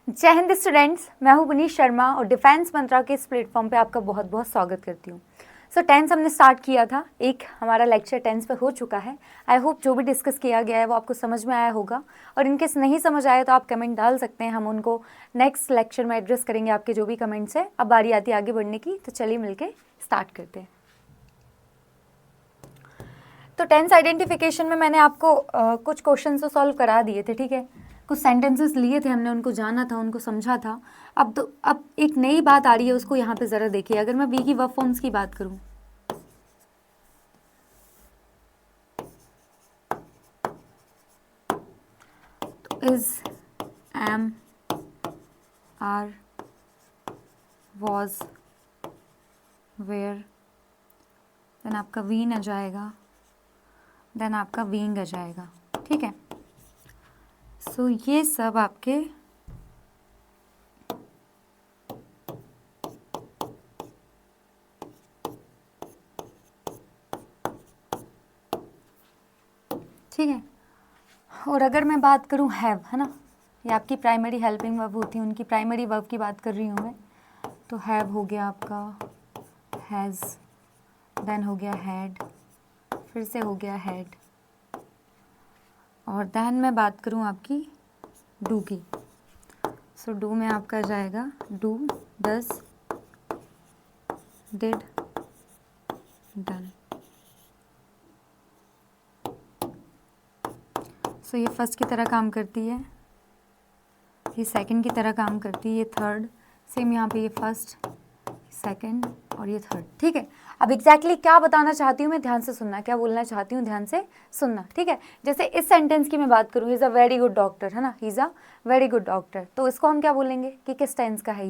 जय हिंद स्टूडेंट्स, मैं हूं पुनीत शर्मा और डिफेंस मंत्रा के इस प्लेटफॉर्म पे आपका बहुत बहुत स्वागत करती हूं। सो टेंस हमने स्टार्ट किया था, एक हमारा लेक्चर टेंस पे हो चुका है। आई होप जो भी डिस्कस किया गया है वो आपको समझ में आया होगा, और इनकेस नहीं समझ आया तो आप कमेंट डाल सकते हैं, हम उनको नेक्स्ट लेक्चर में एड्रेस करेंगे आपके जो भी कमेंट्स है। अब बारी आती है आगे बढ़ने की, तो चलिए मिलके स्टार्ट करते हैं। तो टेंस आइडेंटिफिकेशन में मैंने आपको कुछ क्वेश्चन तो सॉल्व करा दिए थे, ठीक है। कुछ सेंटेंसेस लिए थे हमने, उनको जाना था, उनको समझा था। अब एक नई बात आ रही है, उसको यहाँ पे ज़रा देखिए। अगर मैं बी की वर्ब फॉर्म्स की बात करूँ, तो is, am, are, was, were, then आपका वीन आ जाएगा, देन आपका बीइंग आ जाएगा, ठीक है। सो ये सब आपके ठीक है। और अगर मैं बात करूँ हैव, है ना, ये आपकी प्राइमरी हेल्पिंग वर्ब होती है, उनकी प्राइमरी वर्ब की बात कर रही हूँ मैं। तो हैव हो गया आपका हैज़, देन हो गया हैड, फिर से हो गया हैड, और देन मैं बात करूँ आपकी डू की। सो डू में आपका जाएगा डू, डज, डिड, डन। सो ये फर्स्ट की तरह काम करती है, ये सेकंड की तरह काम करती है, ये थर्ड, सेम यहाँ पे ये फर्स्ट, सेकंड और ये थर्ड, ठीक है। अब एग्जैक्टली क्या बताना चाहती हूँ मैं, ध्यान से सुनना, क्या बोलना चाहती हूँ ध्यान से सुनना, ठीक है। जैसे इस सेंटेंस की मैं बात करूँ, he is a very good doctor, है ना, he is a very good doctor, तो इसको हम क्या बोलेंगे कि किस टेंस का है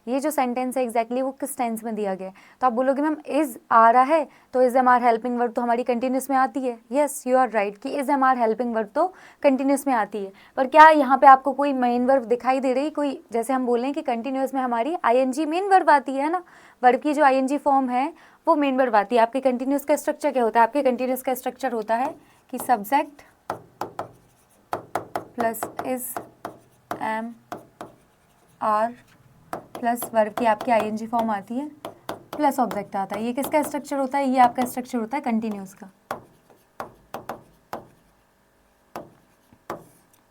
ये जो सेंटेंस है एग्जैक्टली वो किस टेंस में दिया गया है। तो आप बोलोगे मैम इज आ रहा है, तो is am are helping verb तो हमारी कंटिन्यूस में आती है। यस, यू आर राइट कि is am are helping verb तो कंटिन्यूस में आती है। पर क्या यहाँ पे आपको कोई मेन वर्ब दिखाई दे रही, कोई, जैसे हम बोलें कि कंटिन्यूस में हमारी आईएनजी मेन वर्ब आती है ना, वर्ब की जो आईएनजी फॉर्म है वो मेन वर्ब आती है। आपके कंटिन्यूस का स्ट्रक्चर क्या होता है, आपके कंटिन्यूस का स्ट्रक्चर होता है कि subject plus is, am, are plus verb की आपकी आईएनजी फॉर्म आती है, प्लस ऑब्जेक्ट आता है। ये किसका स्ट्रक्चर होता है, ये आपका स्ट्रक्चर होता है कंटिन्यूस का,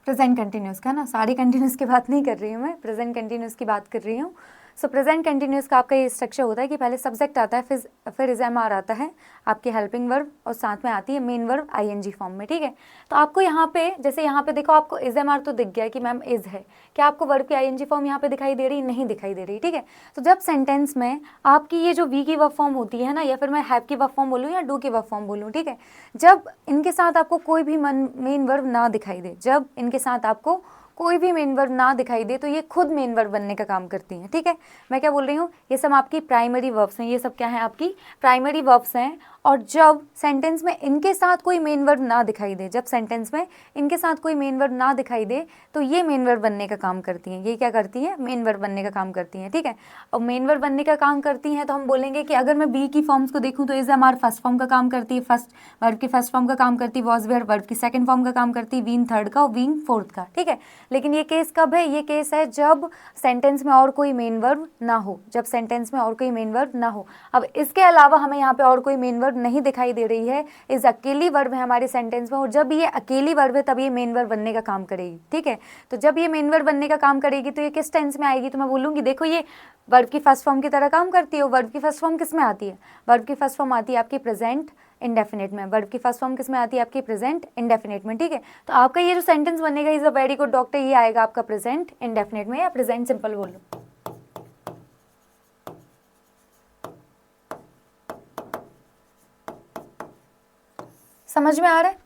प्रेजेंट कंटिन्यूस का ना। सारी कंटिन्यूस की बात नहीं कर रही हूँ मैं, प्रेजेंट कंटिन्यूस की बात कर रही हूँ। सो प्रेजेंट कंटिन्यूस का आपका ये स्ट्रक्चर होता है कि पहले सब्जेक्ट आता है, फिर इज एम आर आता है, आपकी हेल्पिंग वर्ब, और साथ में आती है मेन वर्ब आईएनजी फॉर्म में, ठीक है। तो आपको यहाँ पे, जैसे यहाँ पे देखो, आपको इज एम आर तो दिख गया कि मैम इज है, क्या आपको वर्ब की आईएनजी फॉर्म यहाँ पे दिखाई दे रही, नहीं दिखाई दे रही, ठीक है। तो जब सेंटेंस में आपकी ये जो वी की वर्ब फॉर्म होती है ना, या फिर मैं हैव की वर्ब फॉर्म बोलूँ या डू की वर्ब फॉर्म बोलूँ, ठीक है, जब इनके साथ आपको कोई भी मेन वर्ब ना दिखाई दे, जब इनके साथ आपको कोई भी मेन वर्ब ना दिखाई दे, तो ये खुद मेन वर्ब बनने का काम करती हैं, ठीक है। मैं क्या बोल रही हूँ, ये सब आपकी प्राइमरी वर्ब्स हैं, ये सब क्या है, आपकी प्राइमरी वर्ब्स हैं। और जब सेंटेंस में इनके साथ कोई मेन वर्ब ना दिखाई दे, जब सेंटेंस में इनके साथ कोई मेन वर्ब ना दिखाई दे, तो ये मेन वर्ब बनने का काम करती हैं। ये क्या करती हैं, मेन वर्ब बनने का काम करती हैं, ठीक है। और मेन वर्ब बनने का काम करती हैं, तो हम बोलेंगे कि अगर मैं बी की फॉर्म्स को देखूँ तो इज हमारा फर्स्ट फॉर्म का काम करती है, फर्स्ट वर्ब की फर्स्ट फॉर्म का काम करती है, वॉज वेयर वर्ब की सेकंड फॉर्म का काम करती है, वीन थर्ड का और वीन फोर्थ का, ठीक है। लेकिन ये केस कब है, ये केस है जब सेंटेंस में और कोई मेन वर्ब ना हो, जब सेंटेंस में और कोई मेन वर्ब ना हो। अब इसके अलावा हमें यहाँ पे और कोई मेन वर्ब नहीं दिखाई दे रही है, इस अकेली वर्ब है हमारे सेंटेंस में, और जब ये अकेली वर्ब है तब ये मेन वर्ब बनने का काम करेगी, ठीक है। तो जब ये मेन वर्ब बनने का काम करेगी तो ये किस टेंस में आएगी, तो मैं बोलूँगी देखो ये वर्ब की फर्स्ट फॉर्म की तरह काम करती है। वर्ब की फर्स्ट फॉर्म किस में आती है, वर्ब की फर्स्ट फॉर्म आती है आपकी प्रेजेंट इंडेफिनेट में, वर्ब की फर्स्ट फॉर्म किस में आती है, आपकी प्रेजेंट इंडेफिनेट में, ठीक है। तो आपका ये जो सेंटेंस बनेगा is a very good doctor, ये आएगा आपका प्रेजेंट इंडेफिनेट में, या प्रेजेंट सिंपल बोलो। समझ में आ रहा है,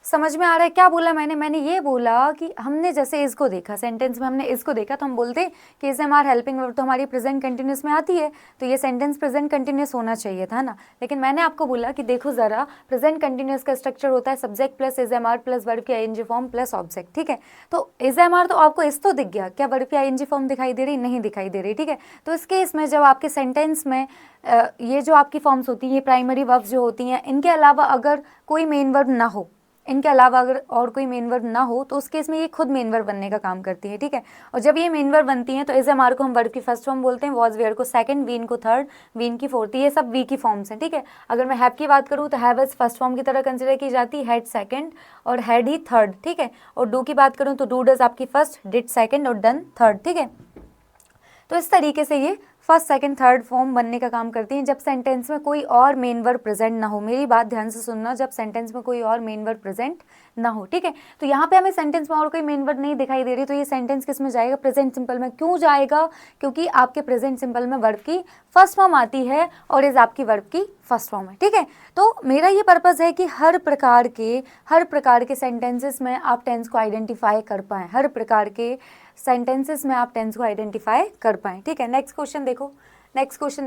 समझ में आ रहा है क्या बोला मैंने ये बोला कि हमने जैसे इसको देखा, सेंटेंस में हमने इसको देखा, तो हम बोलते कि is am are helping verb तो हमारी प्रेजेंट कंटिन्यूस में आती है, तो ये सेंटेंस प्रेजेंट कंटिन्यूस होना चाहिए था ना। लेकिन मैंने आपको बोला कि देखो ज़रा, प्रेजेंट कंटिन्यूस का स्ट्रक्चर होता है subject plus is am are plus verb की आईएनजी फॉर्म प्लस ऑब्जेक्ट, ठीक है। तो इज एम आर तो आपको इस तो दिख गया, क्या वर्ब की आईएनजी फॉर्म दिखाई दे रही, नहीं दिखाई दे रही, ठीक है। तो इस केस में जब आपके सेंटेंस में ये जो आपकी फॉर्म्स होती हैं, ये प्राइमरी वर्ब्स जो होती हैं, इनके अलावा अगर कोई मेन वर्ब ना हो, इनके अलावा अगर और कोई मेन वर्ब ना हो तो उस केस में ये खुद मेन वर्ब बनने का काम करती है, ठीक है। और जब ये मेन वर्ब बनती हैं तो इज एम आर को हम वर्ब की फर्स्ट फॉर्म बोलते हैं, वॉज वेयर को सेकंड, बीन को थर्ड, वीन की फोर्थ, ये सब वी की फॉर्म्स हैं, ठीक है। अगर मैं हैव की बात करूँ तो हैव एज फर्स्ट फॉर्म की तरह कंसिडर की जाती है, हैड सेकंड और हैड ही थर्ड, ठीक है। और डू की बात करूँ तो डू डज आपकी फर्स्ट, डिड सेकंड और डन थर्ड, ठीक है। तो इस तरीके से ये फर्स्ट सेकंड थर्ड फॉर्म बनने का काम करती हैं जब सेंटेंस में कोई और मेन वर्ब प्रेजेंट ना हो। मेरी बात ध्यान से सुनना, जब सेंटेंस में कोई और मेन वर्ब प्रेजेंट ना हो, ठीक है। तो यहाँ पे हमें सेंटेंस में और कोई मेन वर्ब नहीं दिखाई दे रही, तो ये सेंटेंस किस में जाएगा? प्रेजेंट सिंपल में। क्यों जाएगा? क्योंकि आपके प्रेजेंट सिंपल में वर्ब की फर्स्ट फॉर्म आती है और इज आपकी वर्ब की फर्स्ट फॉर्म है, ठीक है। तो मेरा ये पर्पज़ है कि हर प्रकार के सेंटेंसेस में आप टेंस को आइडेंटिफाई कर पाएँ, हर प्रकार के सेंटेंसेस में आप टेंस को आइडेंटिफाई कर पाएँ, ठीक है। नेक्स्ट क्वेश्चन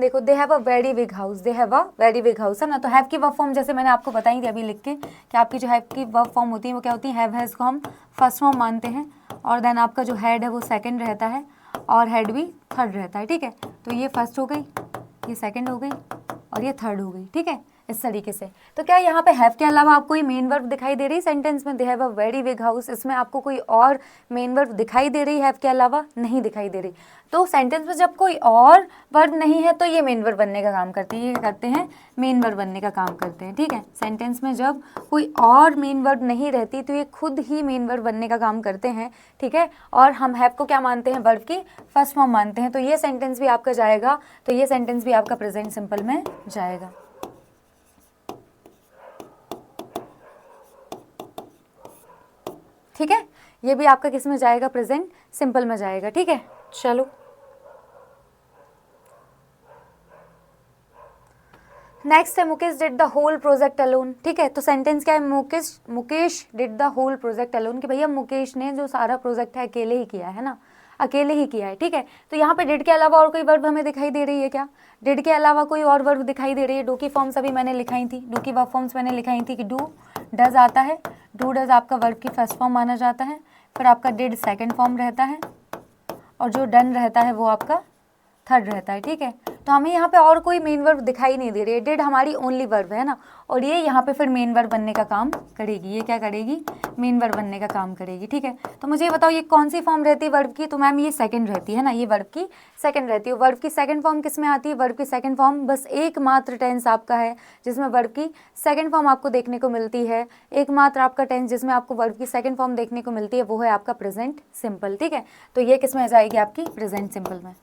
देखो, they have a very big house, they have a very big house, है ना। तो हैव की वर्ब फॉर्म जैसे मैंने आपको बताई थी अभी लिख के कि आपकी जो हैव की वर्ब फॉर्म होती है वो क्या होती है? हैव हैज़ को हम फर्स्ट फॉर्म मानते हैं और देन आपका जो हैड है वो सेकंड रहता है और हैड भी थर्ड रहता है, ठीक है। तो ये फर्स्ट हो गई, ये सेकंड हो गई और ये थर्ड हो गई, ठीक है, इस तरीके से। तो क्या यहाँ पे हैव के अलावा आपको कोई मेन वर्ब दिखाई दे रही सेंटेंस में? They have a very big house, इसमें आपको कोई और मेन वर्ब दिखाई दे रही हैव के अलावा? नहीं दिखाई दे रही। तो सेंटेंस में जब कोई और वर्ब नहीं है तो ये मेन वर्ब बनने का काम करती है, ये करते हैं मेन वर्ब बनने का काम करते हैं, ठीक है। सेंटेंस में जब कोई और मेन वर्ब नहीं रहती तो ये खुद ही मेन वर्ब बनने का काम करते हैं, ठीक है। और हम हैव को क्या मानते हैं? वर्ब की फर्स्ट फॉर्म मानते हैं। तो ये सेंटेंस भी आपका जाएगा, तो ये सेंटेंस भी आपका प्रेजेंट सिंपल में जाएगा, ठीक है। ये भी आपका किस में जाएगा? प्रेजेंट सिंपल में जाएगा, ठीक है। चलो नेक्स्ट है Mukesh did the whole project alone, ठीक है। तो सेंटेंस क्या है? Mukesh did the whole project alone, कि भैया मुकेश ने जो सारा प्रोजेक्ट है अकेले ही किया है ना, अकेले ही किया है, ठीक है। तो यहाँ पे डिड के अलावा और कोई वर्ब हमें दिखाई दे रही है क्या? डिड के अलावा कोई और वर्ब दिखाई दे रही है? डू की फॉर्म्स अभी मैंने लिखाई थी, डू की वर्ब फॉर्म्स मैंने लिखाई थी कि डू डज आता है, डू डज आपका वर्ब की फर्स्ट फॉर्म माना जाता है, फिर आपका डिड सेकेंड फॉर्म रहता है और जो डन रहता है वो आपका थर्ड रहता है, ठीक है। तो हमें यहाँ पे और कोई मेन वर्ब दिखाई नहीं दे रही है, डिड हमारी ओनली वर्ब है ना, और ये यहाँ पे फिर मेन वर्ब बनने का काम करेगी। ये क्या करेगी? मेन वर्ब बनने का काम करेगी, ठीक है। तो मुझे ये बताओ ये कौन सी फॉर्म रहती है वर्ब की? तो मैम ये सेकंड रहती है ना, ये वर्ब की सेकंड रहती है। वर्ब की सेकंड फॉर्म किस में आती है? वर्ब की सेकंड फॉर्म बस एकमात्र टेंस आपका है जिसमें वर्ब की सेकंड फॉर्म आपको देखने को मिलती है, एकमात्र आपका टेंस जिसमें आपको वर्ब की सेकंड फॉर्म देखने को मिलती है वो है आपका प्रेजेंट सिंपल, ठीक है। तो ये किस में आ जाएगी? आपकी प्रेजेंट सिंपल में,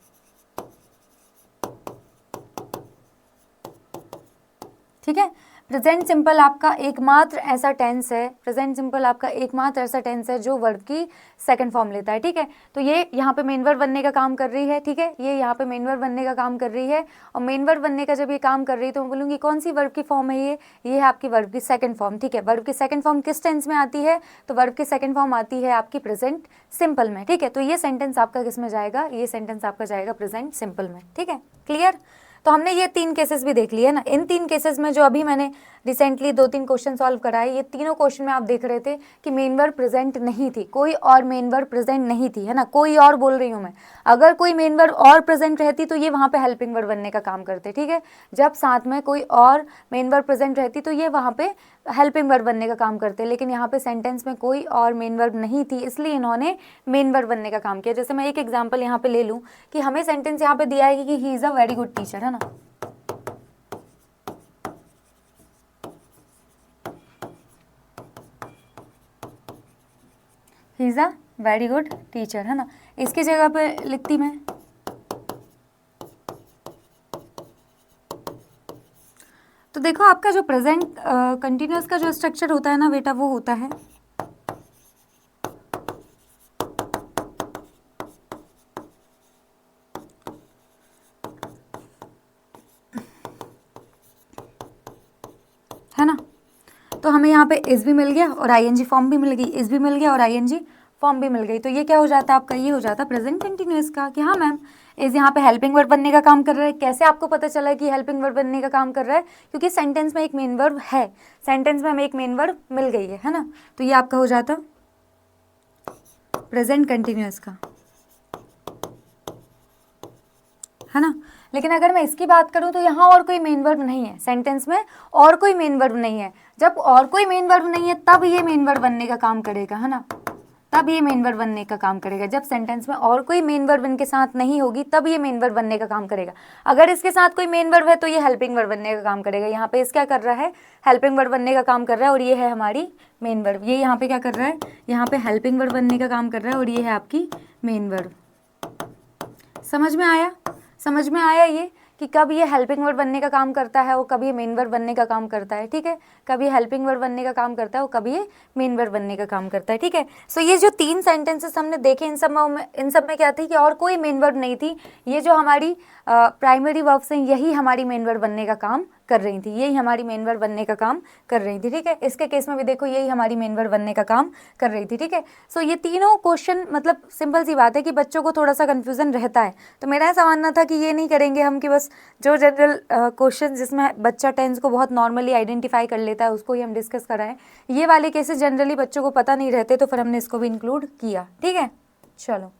ठीक है। प्रेजेंट सिंपल आपका एकमात्र ऐसा टेंस है, प्रेजेंट सिंपल आपका एकमात्र ऐसा टेंस है जो वर्ब की सेकंड फॉर्म लेता है, ठीक है। तो ये यहाँ पे मेन वर्ब बनने का काम कर रही है, ठीक है, ये यहाँ पे मेन वर्ब बनने का काम कर रही है। और मेन वर्ब बनने का जब ये काम कर रही है तो मैं बोलूँगी कौन सी वर्ब की फॉर्म है? ये है आपकी वर्ब की सेकंड फॉर्म, ठीक है। वर्ब की सेकंड फॉर्म किस टेंस में आती है? तो वर्ब की सेकंड फॉर्म आती है आपकी प्रेजेंट सिंपल में, ठीक है। तो ये सेंटेंस आपका किस में जाएगा? ये सेंटेंस आपका जाएगा प्रेजेंट सिंपल में, ठीक है। क्लियर? तो हमने ये 3 केसेस भी देख लिए ना। इन 3 केसेस में जो अभी मैंने रिसेंटली 2-3 क्वेश्चन सॉल्व कराए, ये तीनों क्वेश्चन में आप देख रहे थे कि मेन वर्ब प्रेजेंट नहीं थी, कोई और मेन वर्ब प्रेजेंट नहीं थी, है ना। कोई और बोल रही हूँ मैं, अगर कोई मेन वर्ब और प्रेजेंट रहती तो ये वहाँ पे हेल्पिंग वर्ब बनने का काम करते, ठीक है। जब साथ में कोई और मेन वर्ब प्रेजेंट रहती तो ये वहाँ पे हेल्पिंग वर्ब बनने का काम करते, लेकिन यहाँ पे सेंटेंस में कोई और मेन वर्ब नहीं थी इसलिए इन्होंने मेन वर्ब बनने का काम किया। जैसे मैं एक एग्जाम्पल यहाँ पे ले लूँ कि हमें सेंटेंस यहाँ पे दिया है कि he is a very good teacher, है ना। He is a very good teacher, है ना। इसकी जगह पे लिखती मैं तो देखो आपका जो प्रेजेंट कंटिन्यूअस का जो स्ट्रक्चर होता है ना बेटा, वो होता है ना। तो हमें यहाँ पे इस भी मिल गया और आईएनजी फॉर्म भी मिल गई, इस भी मिल गया और आईएनजी फॉर्म भी मिल गई। तो ये क्या हो जाता है आपका? ये हो जाता है प्रेजेंट कंटिन्यूअस का कि हाँ मैम इस यहाँ पे हेल्पिंग वर्ब बनने का काम कर रहा है। कैसे आपको पता चला कि हेल्पिंग वर्ब बनने का काम कर रहा है? क्योंकि सेंटेंस में एक मेन वर्ब है, सेंटेंस में हमें एक मेन वर्ब मिल गई है ना। तो ये आपका हो जाता प्रेजेंट कंटिन्यूअस का, है ना। लेकिन अगर मैं इसकी बात करूं तो यहाँ और कोई मेन वर्ब नहीं है, सेंटेंस में और कोई मेन वर्ब नहीं है। जब और कोई मेन वर्ब नहीं है तब ये मेन वर्ब बनने का काम करेगा, है ना, तब ये मेन वर्ब बनने का काम करेगा। जब सेंटेंस में और कोई मेन वर्ब इनके साथ नहीं होगी तब ये मेन वर्ब बनने का काम करेगा। अगर इसके साथ कोई मेन वर्ब है तो ये हेल्पिंग वर्ब बनने का काम करेगा। यहाँ पे इस क्या कर रहा है, हेल्पिंग वर्ब बनने का काम कर रहा है, और ये है हमारी मेन वर्ब। ये यहाँ पे क्या कर रहा है, यहाँ पे हेल्पिंग वर्ब बनने का काम कर रहा है, और ये है आपकी मेन वर्ब। समझ में आया, समझ में आया ये कि कब ये हेल्पिंग वर्ब बनने का काम करता है और कब ये मेन वर्ब बनने का काम करता है, ठीक है। कब ये हेल्पिंग वर्ब बनने का काम करता है और कब ये मेन वर्ब बनने का काम करता है, ठीक है। सो ये जो 3 सेंटेंसेस हमने देखे, इन सब में क्या थी कि और कोई मेन वर्ब नहीं थी। ये जो हमारी प्राइमरी वर्ब्स हैं यही हमारी मेन वर्ब बनने का काम कर रही थी, यही हमारी मेन वर्ब बनने का काम कर रही थी, ठीक है। इसके केस में भी देखो यही हमारी मेन वर्ब बनने का काम कर रही थी, ठीक है। सो ये तीनों क्वेश्चन, मतलब सिंपल सी बात है कि बच्चों को थोड़ा सा कन्फ्यूजन रहता है। तो मेरा ऐसा मानना था कि ये नहीं करेंगे हम कि बस जो जनरल क्वेश्चन जिसमें बच्चा टेंस को बहुत नॉर्मली आइडेंटिफाई कर लेता है उसको ही हम डिस्कस कराएं। ये वाले केसेस जनरली बच्चों को पता नहीं रहते, तो फिर हमने इसको भी इंक्लूड किया, ठीक है। चलो,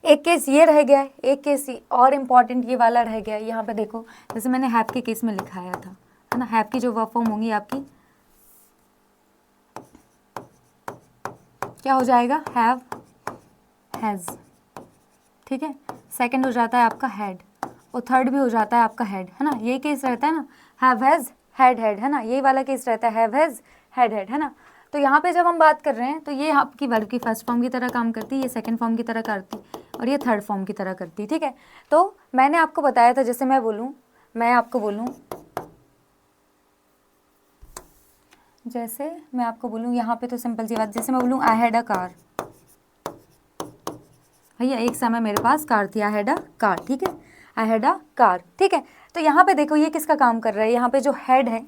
एक केस ये रह गया है, एक केस और इम्पॉर्टेंट ये वाला रह गया है। यहाँ पे देखो, जैसे मैंने हैव के केस में लिखाया था, है ना, हैव की जो वर्ब फॉर्म होंगी आपकी क्या हो जाएगा, हैव, हैज़, ठीक है। सेकंड हो जाता है आपका हैड, और थर्ड भी हो जाता है आपका हैड, है ना। यही केस रहता है ना, हैव, हैज़, हैड, हैड, है ना, यही वाला केस रहता है, हैव, हैज़, हैड, हैड, है ना। तो यहाँ पे जब हम बात कर रहे हैं तो ये आपकी वर्ब की फर्स्ट फॉर्म की तरह काम करती है, ये सेकंड फॉर्म की तरह करती, और ये थर्ड फॉर्म की तरह करती, ठीक है। तो मैंने आपको बताया था, जैसे मैं आपको बोलूँ यहाँ पे तो सिंपल सी बात, जैसे मैं बोलूँ आई हैड अ कार, भैया एक समय मेरे पास कार थी, आई हैड अ कार, ठीक है, आई हैड अ कार, ठीक है। तो यहाँ पे देखो ये किसका काम कर रहा है, यहाँ पे जो हेड है,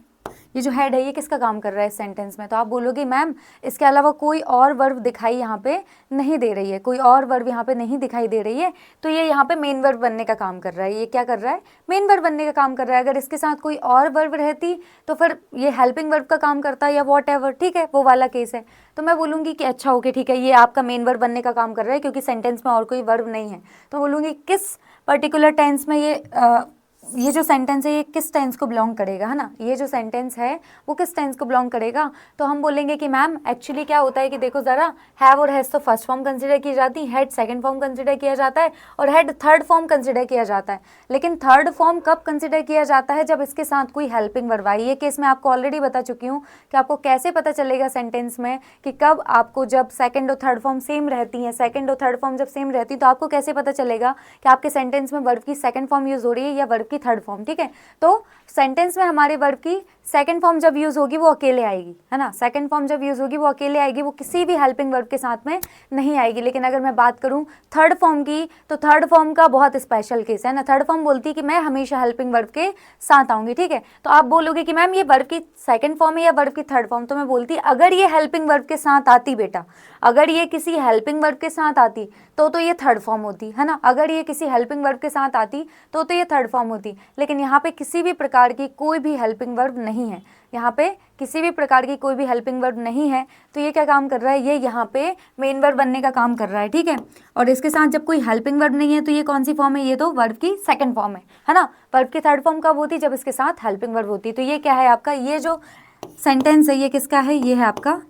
ये किसका काम कर रहा है इस सेंटेंस में। तो आप बोलोगे मैम इसके अलावा कोई और वर्ब दिखाई यहाँ पे नहीं दे रही है, कोई और वर्ब यहाँ पे नहीं दिखाई दे रही है, तो ये यहाँ पे मेन वर्ब बनने का काम कर रहा है। ये क्या कर रहा है, मेन वर्ब बनने का काम कर रहा है। अगर इसके साथ कोई और वर्ब रहती तो फिर ये हेल्पिंग वर्ब का काम करता या वॉट एवर, ठीक है, वो वाला केस है। तो मैं बोलूँगी कि अच्छा ओके ठीक है, ये आपका मेन वर्ब बनने का काम कर रहा है क्योंकि सेंटेंस में और कोई वर्ब नहीं है। तो बोलूँगी किस पर्टिकुलर टेंस में ये जो सेंटेंस है ये किस टेंस को बिलोंग करेगा, है ना, ये जो सेंटेंस है वो किस टेंस को बिलोंग करेगा। तो हम बोलेंगे कि मैम एक्चुअली क्या होता है कि देखो ज़रा, हैव और हैज़ तो फर्स्ट फॉर्म कंसिडर की जाती है, हेड सेकंड फॉर्म कंसिडर किया जाता है, और हेड थर्ड फॉर्म कंसिडर किया जाता है। लेकिन थर्ड फॉर्म कब कंसिडर किया जाता है, जब इसके साथ कोई हेल्पिंग वर्ब आई। ये केस मैं आपको ऑलरेडी बता चुकी हूँ कि आपको कैसे पता चलेगा सेंटेंस में कि कब आपको, जब सेकेंड और थर्ड फॉर्म सेम रहती हैं, सेकेंड और थर्ड फॉर्म जब सेम रहती है तो आपको कैसे पता चलेगा कि आपके सेंटेंस में वर्ब की सेकंड फॉर्म यूज़ हो रही है या वर्ब की थर्ड फॉर्म, ठीक है। तो सेंटेंस में हमारे वर्ब की सेकंड फॉर्म जब यूज होगी वो अकेले आएगी, है ना, सेकंड फॉर्म जब यूज होगी वो अकेले आएगी, वो किसी भी हेल्पिंग वर्ब के साथ में नहीं आएगी। लेकिन अगर मैं बात करूं थर्ड फॉर्म की, तो थर्ड फॉर्म का बहुत स्पेशल केस है ना। थर्ड फॉर्म बोलती है कि मैं हमेशा हेल्पिंग वर्ब के साथ आऊंगी, ठीक है। तो आप बोलोगे कि मैम ये वर्ब की सेकंड फॉर्म है या वर्ब की थर्ड फॉर्म, तो मैं बोलती अगर ये हेल्पिंग वर्ब के साथ आती बेटा, अगर ये किसी हेल्पिंग वर्ब के साथ आती तो ये थर्ड फॉर्म होती, है ना। अगर ये किसी हेल्पिंग वर्ब के साथ आती तो ये थर्ड फॉर्म होती। लेकिन यहाँ पे किसी भी प्रकार की कोई भी हेल्पिंग वर्ब नहीं है, यहाँ पे किसी भी प्रकार की कोई भी हेल्पिंग वर्ब नहीं है। तो ये क्या काम कर रहा है, ये यहाँ पे मेन वर्ब बनने का काम कर रहा है, ठीक है। और इसके साथ जब कोई हेल्पिंग वर्ब नहीं है तो ये कौन सी फॉर्म है, ये तो वर्ब की सेकंड फॉर्म है ना। वर्ब की थर्ड फॉर्म कब होती, जब इसके साथ हेल्पिंग वर्ब होती। तो ये क्या है आपका, ये जो सेंटेंस है ये किसका है, ये है आपका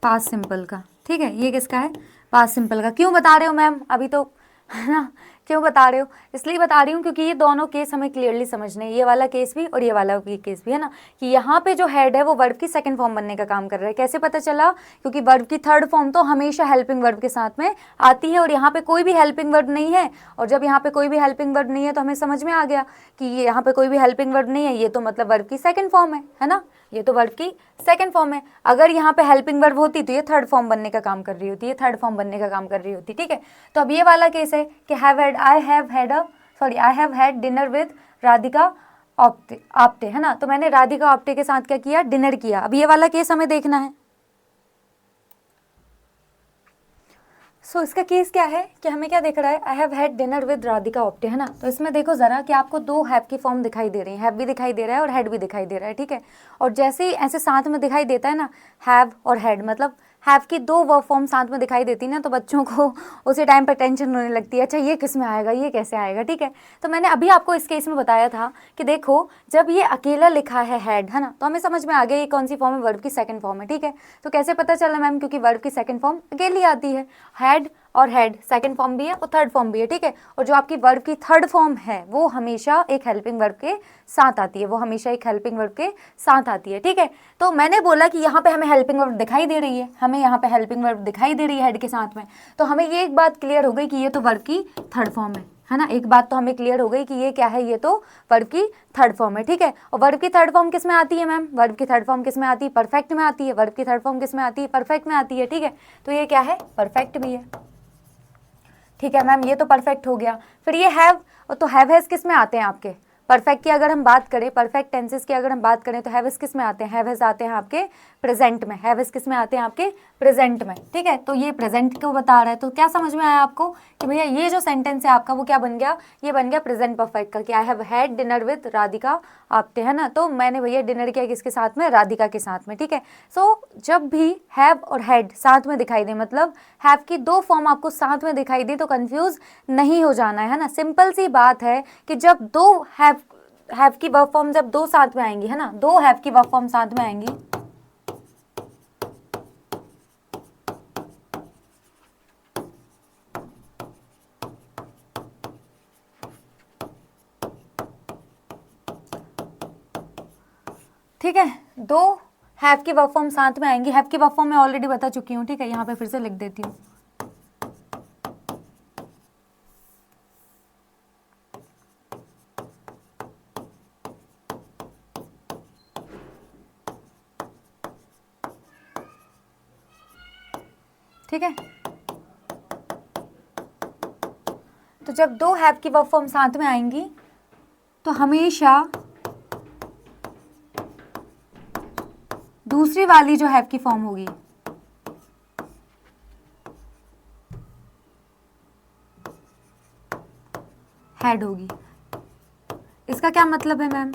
पास्ट सिंपल का, ठीक है। ये किसका है, पास्ट सिंपल का। क्यों बता रहे हो मैम, अभी तो, है ना, क्यों बता रहे हो, इसलिए बता रही हूँ क्योंकि ये दोनों केस हमें क्लियरली समझने हैं, ये वाला केस भी और ये वाला केस भी, है ना, कि यहाँ पे जो हेड है वो वर्ब की सेकंड फॉर्म बनने का काम कर रहा है। कैसे पता चला, क्योंकि वर्ब की थर्ड फॉर्म तो हमेशा हेल्पिंग वर्ब के साथ में आती है और यहाँ पे कोई भी हेल्पिंग वर्ब नहीं है। और जब यहाँ पे कोई भी हेल्पिंग वर्ब नहीं है तो हमें समझ में आ गया कि ये यहाँ पे कोई भी हेल्पिंग वर्ब नहीं है, ये तो मतलब वर्ब की सेकंड फॉर्म है ना, ये तो वर्ब की सेकंड फॉर्म है। अगर यहाँ पे हेल्पिंग वर्ब होती तो ये थर्ड फॉर्म बनने का काम कर रही होती, ये थर्ड फॉर्म बनने का काम कर रही होती, ठीक है। तो अब ये वाला केस है कि I have had dinner with Radhika Apte, है ना। तो मैंने राधिका आप्टे के साथ क्या किया, डिनर किया। अब ये वाला केस हमें देखना है। सो इसका केस क्या है कि हमें क्या दिख रहा है, I have had dinner with Radhika Apte, है ना। तो इसमें देखो ज़रा कि आपको दो हैव की फॉर्म दिखाई दे रही है, हैव भी दिखाई दे रहा है और हैड भी दिखाई दे रहा है, ठीक है। और जैसे ही ऐसे साथ में दिखाई देता है ना हैव और हैड, मतलब हैव की दो वर्ब फॉर्म साथ में दिखाई देती है ना, तो बच्चों को उसी टाइम पर टेंशन होने लगती है, अच्छा ये किस में आएगा, ये कैसे आएगा, ठीक है। तो मैंने अभी आपको इस केस में बताया था कि देखो जब ये अकेला लिखा है हैड, है ना, तो हमें समझ में आ गया ये कौन सी फॉर्म है, वर्ब की सेकंड फॉर्म है, ठीक है। तो कैसे पता चला मैम, क्योंकि वर्ब की सेकंड फॉर्म अकेली आती है, हैड और हैड सेकंड फॉर्म भी है और थर्ड फॉर्म भी है, ठीक है। और जो आपकी वर्ब की थर्ड फॉर्म है वो हमेशा एक हेल्पिंग वर्ब के साथ आती है, वो हमेशा एक हेल्पिंग वर्ब के साथ आती है, ठीक है। तो मैंने बोला कि यहाँ पे हमें हेल्पिंग वर्ब दिखाई दे रही है, हमें यहाँ पे हेल्पिंग वर्ब दिखाई दे रही है हेड के साथ में, तो हमें ये एक बात क्लियर हो गई कि ये तो वर्ब की थर्ड फॉर्म है ना। एक बात तो हमें क्लियर हो गई कि ये क्या है, ये तो वर्ब की थर्ड फॉर्म है, ठीक है। और वर्ब की थर्ड फॉर्म किस में आती है मैम, वर्ब की थर्ड फॉर्म किस में आती है, परफेक्ट में आती है। वर्ब की थर्ड फॉर्म किस में आती है, परफेक्ट में आती है, ठीक है। तो ये क्या है, परफेक्ट भी है, ठीक है मैम, ये तो परफेक्ट हो गया। फिर ये हैव, तो हैव हैज किस में आते हैं आपके, परफेक्ट की अगर हम बात करें, परफेक्ट टेंसेस की अगर हम बात करें तो हैव हैज किस में आते हैं, हैव हैज आते हैं आपके प्रेजेंट में, हैव हैज किस में आते हैं आपके प्रेजेंट में, ठीक है। तो ये प्रेजेंट को बता रहा है, तो क्या समझ में आया आपको कि भैया ये जो सेंटेंस है आपका वो क्या बन गया, ये बन गया प्रेजेंट परफेक्ट का, कि I have had dinner with Radhika Apte, है ना। तो मैंने भैया डिनर किया किसके साथ में, राधिका के साथ में, ठीक है। सो जब भी हैव और हैड साथ में दिखाई दे, मतलब हैव की दो फॉर्म आपको साथ में दिखाई दे, तो कंफ्यूज नहीं हो जाना है ना। सिंपल सी बात है कि जब दो हैव की वर्ब फॉर्म जब दो साथ में आएंगी, है ना, दो हैव की वर्ब फॉर्म साथ में आएंगी, ठीक है। दो हैव की वर्ब फॉर्म साथ में आएंगी, हैव की वर्ब फॉर्म मैं ऑलरेडी बता चुकी हूँ, ठीक है। यहाँ पे फिर से लिख देती हूँ, ठीक है। तो जब दो हैव की वर्ब फॉर्म साथ में आएंगी तो हमेशा दूसरी वाली जो हैव की फॉर्म होगी हैड होगी। इसका क्या मतलब है मैम,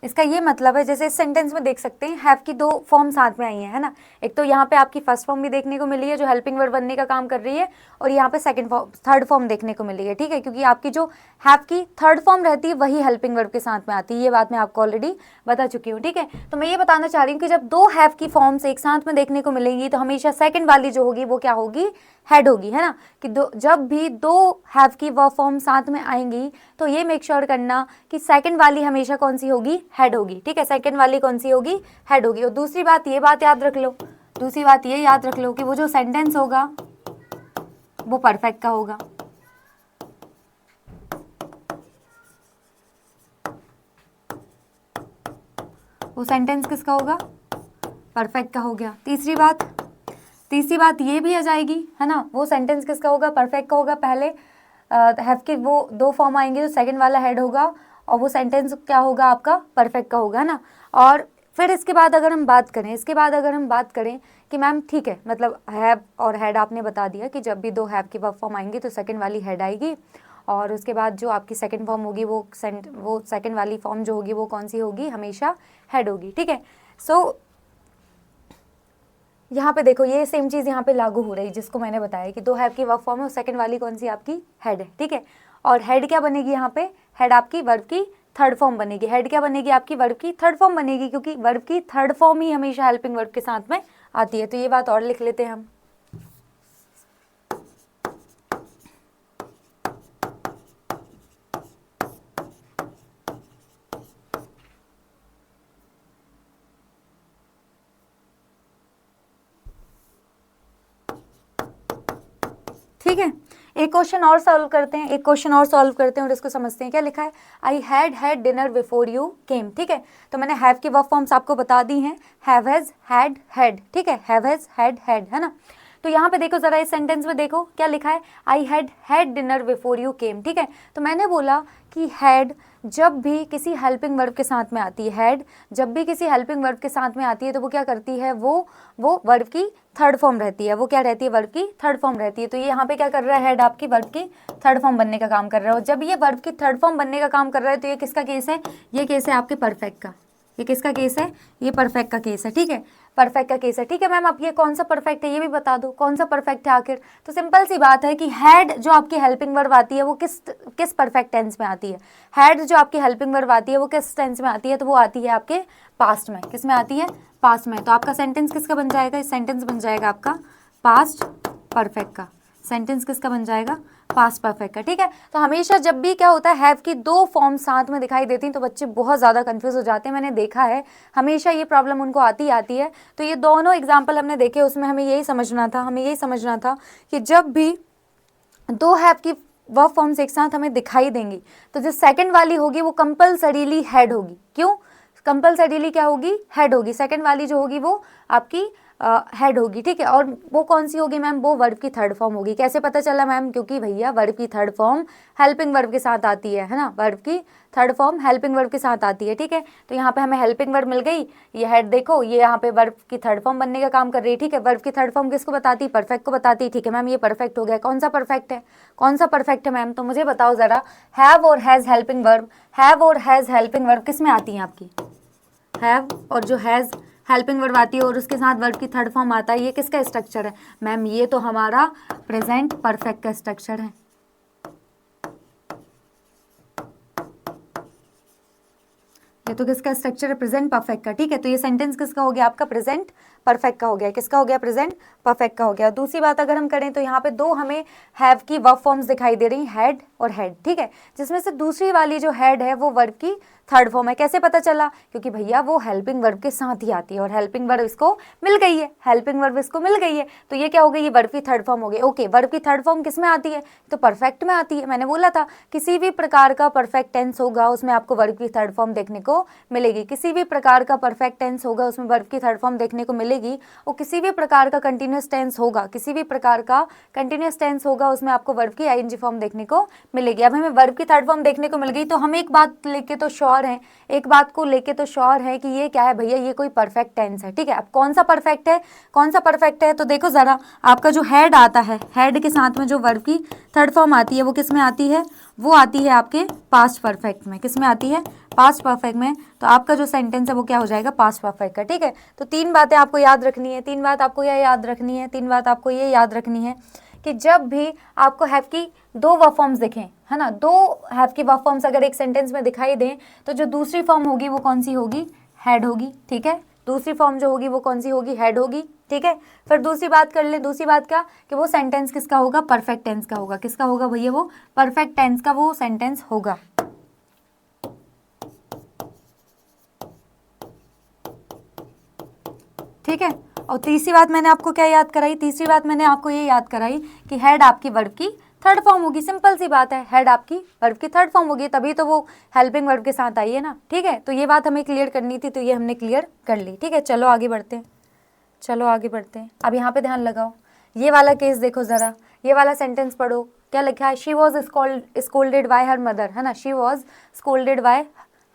इसका ये मतलब है, जैसे इस सेंटेंस में देख सकते हैं हैव की दो फॉर्म साथ में आई है ना। एक तो यहाँ पे आपकी फर्स्ट फॉर्म भी देखने को मिली है जो हेल्पिंग वर्ब बनने का काम कर रही है, और यहाँ पे सेकंड फॉर्म, थर्ड फॉर्म देखने को मिली है, ठीक है। क्योंकि आपकी जो हैव की थर्ड फॉर्म रहती है वही हेल्पिंग वर्ब के साथ में आती है, ये बात मैं आपको ऑलरेडी बता चुकी हूँ, ठीक है। तो मैं ये बताना चाह रही हूँ कि जब दो हैव की फॉर्म्स एक साथ में देखने को मिलेंगी तो हमेशा सेकेंड वाली जो होगी वो क्या होगी, हेड होगी, है ना। कि जब भी दो हैव की वर्ब फॉर्म साथ में आएंगी तो ये मेक श्योर करना कि सेकंड वाली हमेशा कौन सी होगी, हेड होगी, ठीक है। सेकंड वाली कौन सी होगी, हेड होगी। और दूसरी बात, ये बात याद रख लो, दूसरी बात ये याद रख लो कि वो जो सेंटेंस होगा वो परफेक्ट का होगा, वो सेंटेंस किसका होगा, परफेक्ट का हो गया। तीसरी बात ये भी आ जाएगी, है ना, वो सेंटेंस किसका होगा, परफेक्ट का होगा। पहले हैव के वो दो फॉर्म आएंगे तो सेकंड वाला हेड होगा और वो सेंटेंस क्या होगा आपका, परफेक्ट का होगा, है ना। और फिर इसके बाद अगर हम बात करें कि मैम ठीक है, मतलब हैव और हेड आपने बता दिया कि जब भी दो हैव की वर्ब फॉर्म आएंगी तो सेकंड वाली हेड आएगी, और उसके बाद जो आपकी सेकंड फॉर्म होगी वो सेकंड वाली फॉर्म जो होगी वो कौन सी होगी, हमेशा हेड होगी, ठीक है। सो यहाँ पे देखो ये सेम चीज़ यहाँ पे लागू हो रही है, जिसको मैंने बताया कि दो हैव की वर्ब फॉर्म है और सेकंड वाली कौन सी आपकी, हेड है, ठीक है। और हेड क्या बनेगी यहाँ पे, हेड आपकी वर्ब की थर्ड फॉर्म बनेगी। हेड क्या बनेगी आपकी, वर्ब की थर्ड फॉर्म बनेगी, क्योंकि वर्ब की थर्ड फॉर्म ही हमेशा हेल्पिंग वर्ब के साथ में आती है। तो ये बात और लिख लेते हैं हम, ठीक है। एक क्वेश्चन और सॉल्व करते हैं, और इसको समझते हैं। क्या लिखा है, I had dinner before you came, ठीक है। तो मैंने हैव की वर्ब फॉर्म्स आपको बता दी हैं, हैव हैज, हैड, हैड, ठीक है, हैव हैज, हैड, हैड, है ना। तो यहाँ पे देखो जरा, इस सेंटेंस में देखो क्या लिखा है, I had dinner before you came, ठीक है। तो मैंने बोला कि हैड जब भी किसी हेल्पिंग वर्ब के साथ में आती है, हैड जब भी किसी हेल्पिंग वर्ब के साथ में आती है तो वो क्या करती है, वो वर्ब की थर्ड फॉर्म रहती है। वो क्या रहती है, वर्ब की थर्ड फॉर्म रहती है। तो ये यहाँ पे क्या कर रहा है, हैड आपकी वर्ब की थर्ड फॉर्म बनने का काम कर रहा है। और जब ये वर्ब की थर्ड फॉर्म बनने का काम कर रहा है तो ये किसका केस है, ये केस है आपके परफेक्ट का। ये किसका केस है, ये परफेक्ट का केस है, ठीक है, परफेक्ट का केस है, ठीक है मैम। अब ये कौन सा परफेक्ट है ये भी बता दो, कौन सा परफेक्ट है आखिर। तो सिंपल सी बात है कि हैड जो आपकी हेल्पिंग वर्ब आती है वो किस परफेक्ट टेंस में आती है। हैड जो आपकी हेल्पिंग वर्ब आती है वो किस टेंस में आती है, तो वो आती है आपके पास्ट में। किस में आती है, पास्ट में। तो आपका सेंटेंस किसका बन जाएगा, इस सेंटेंस बन जाएगा आपका पास्ट परफेक्ट का। सेंटेंस किसका बन जाएगा, पास्ट परफेक्ट का, ठीक है। तो हमेशा जब भी क्या होता है, हैव की दो फॉर्म साथ में दिखाई देती हैं तो बच्चे बहुत ज़्यादा कंफ्यूज हो जाते हैं। मैंने देखा है हमेशा ये प्रॉब्लम उनको आती है। तो ये दोनों एग्जाम्पल हमने देखे, उसमें हमें यही समझना था कि जब भी दो हैव की वर्ब फॉर्म्स एक साथ हमें दिखाई देंगी तो जो सेकंड वाली होगी वो कंपल्सरीली हेड होगी। क्यों, कंपल्सरीली क्या होगी, हेड होगी। सेकंड वाली जो होगी वो आपकी हेड होगी, ठीक है। और वो कौन सी होगी मैम, वो वर्ब की थर्ड फॉर्म होगी। कैसे पता चला मैम, क्योंकि भैया वर्ब की थर्ड फॉर्म हेल्पिंग वर्ब के साथ आती है ना, वर्ब की थर्ड फॉर्म हेल्पिंग वर्ब के साथ आती है, ठीक है। तो यहाँ पे हमें हेल्पिंग वर्ब मिल गई, ये हेड देखो, ये यहाँ पे वर्ब की थर्ड फॉर्म बनने का काम कर रही है, ठीक है। वर्ब की थर्ड फॉर्म किसको बताती है, परफेक्ट को बताती है, ठीक है मैम। ये परफेक्ट हो गया। कौन सा परफेक्ट है, कौन सा परफेक्ट है मैम, तो मुझे बताओ जरा। हैव और हैज हेल्पिंग वर्ब, हैव और हैज हेल्पिंग वर्ब किस में आती है आपकी, हैव और जो हैज़ हेल्पिंग वर्ब आती है और उसके साथ वर्ब की थर्ड फॉर्म आता है, ये किसका स्ट्रक्चर है मैम, ये तो हमारा प्रेजेंट परफेक्ट का स्ट्रक्चर है। ये तो किसका स्ट्रक्चर है, प्रेजेंट परफेक्ट का, ठीक है। तो ये सेंटेंस किसका हो गया आपका, प्रेजेंट परफेक्ट का हो गया। किसका हो गया, प्रेजेंट परफेक्ट का हो गया। दूसरी बात अगर हम करें तो यहाँ पे दो हमें हैव की वर्ब फॉर्म्स दिखाई दे रही, हैड और हैड, ठीक है। जिसमें से दूसरी वाली जो हैड है वो वर्ब की थर्ड फॉर्म है। कैसे पता चला, क्योंकि भैया वो हेल्पिंग वर्ब के साथ ही आती है और हेल्पिंग वर्ब इसको मिल गई है, हेल्पिंग वर्ब इसको मिल गई है। तो ये क्या हो गई, ये वर्ब की थर्ड फॉर्म हो गई। ओके, वर्ब की थर्ड फॉर्म किस में आती है, तो परफेक्ट में आती है। मैंने बोला था किसी भी प्रकार का परफेक्ट टेंस होगा उसमें आपको वर्ब की थर्ड फॉर्म देखने को मिलेगी। किसी भी प्रकार का परफेक्ट टेंस होगा उसमें वर्ब की थर्ड फॉर्म देखने को मिलेगी। और किसी भी प्रकार का कंटिन्यूअस टेंस होगा, किसी भी प्रकार का कंटिन्यूअस टेंस होगा उसमें आपको वर्ब की आईएनजी फॉर्म देखने को मिलेगी। अब हमें वर्ब की थर्ड फॉर्म देखने को मिल गई तो हम एक बात लेके तो श्योर हैं, एक बात को लेके तो श्योर है कि ये क्या है भैया, ये कोई परफेक्ट टेंस है, ठीक है। अब कौन सा परफेक्ट है, कौन सा परफेक्ट है, तो देखो जरा, आपका जो हेड आता है, हेड के साथ में जो वर्ब की थर्ड फॉर्म आती है वो किस में आती है, वो आती है आपके पास्ट परफेक्ट में। किस में आती है, पास्ट परफेक्ट में। तो आपका जो सेंटेंस है वो क्या हो जाएगा, पास्ट परफेक्ट का, ठीक है। तो तीन बातें आपको याद रखनी है, तीन बात आपको ये याद रखनी है, तीन बात आपको ये याद रखनी है कि जब भी आपको हैव की दो वर्ब फॉर्म्स दिखें, है ना, दो हैव की वर्ब फॉर्म्स अगर एक सेंटेंस में दिखाई दें तो जो दूसरी फॉर्म होगी वो कौन सी होगी, हेड होगी, ठीक है। दूसरी फॉर्म जो होगी वो कौन सी होगी, हेड होगी, ठीक है। फिर दूसरी बात कर ले, दूसरी बात क्या, कि वो सेंटेंस किसका होगा, परफेक्ट टेंस का होगा। किसका होगा भैया, वो परफेक्ट टेंस का वो सेंटेंस होगा, ठीक है। और तीसरी बात मैंने आपको क्या याद कराई, तीसरी बात मैंने आपको ये याद कराई कि हेड आपकी वर्ब की थर्ड फॉर्म होगी। सिंपल सी बात है, हेड आपकी वर्ब की थर्ड फॉर्म होगी, तभी तो वो हेल्पिंग वर्ब के साथ आई है ना, ठीक है। तो ये बात हमें क्लियर करनी थी, तो ये हमने क्लियर कर ली, ठीक है। चलो आगे बढ़ते हैं, चलो आगे बढ़ते हैं। अब यहाँ पे ध्यान लगाओ, ये वाला केस देखो ज़रा, ये वाला सेंटेंस पढ़ो, क्या लिखा है, she was scolded bye her mother, है ना, she was scolded bye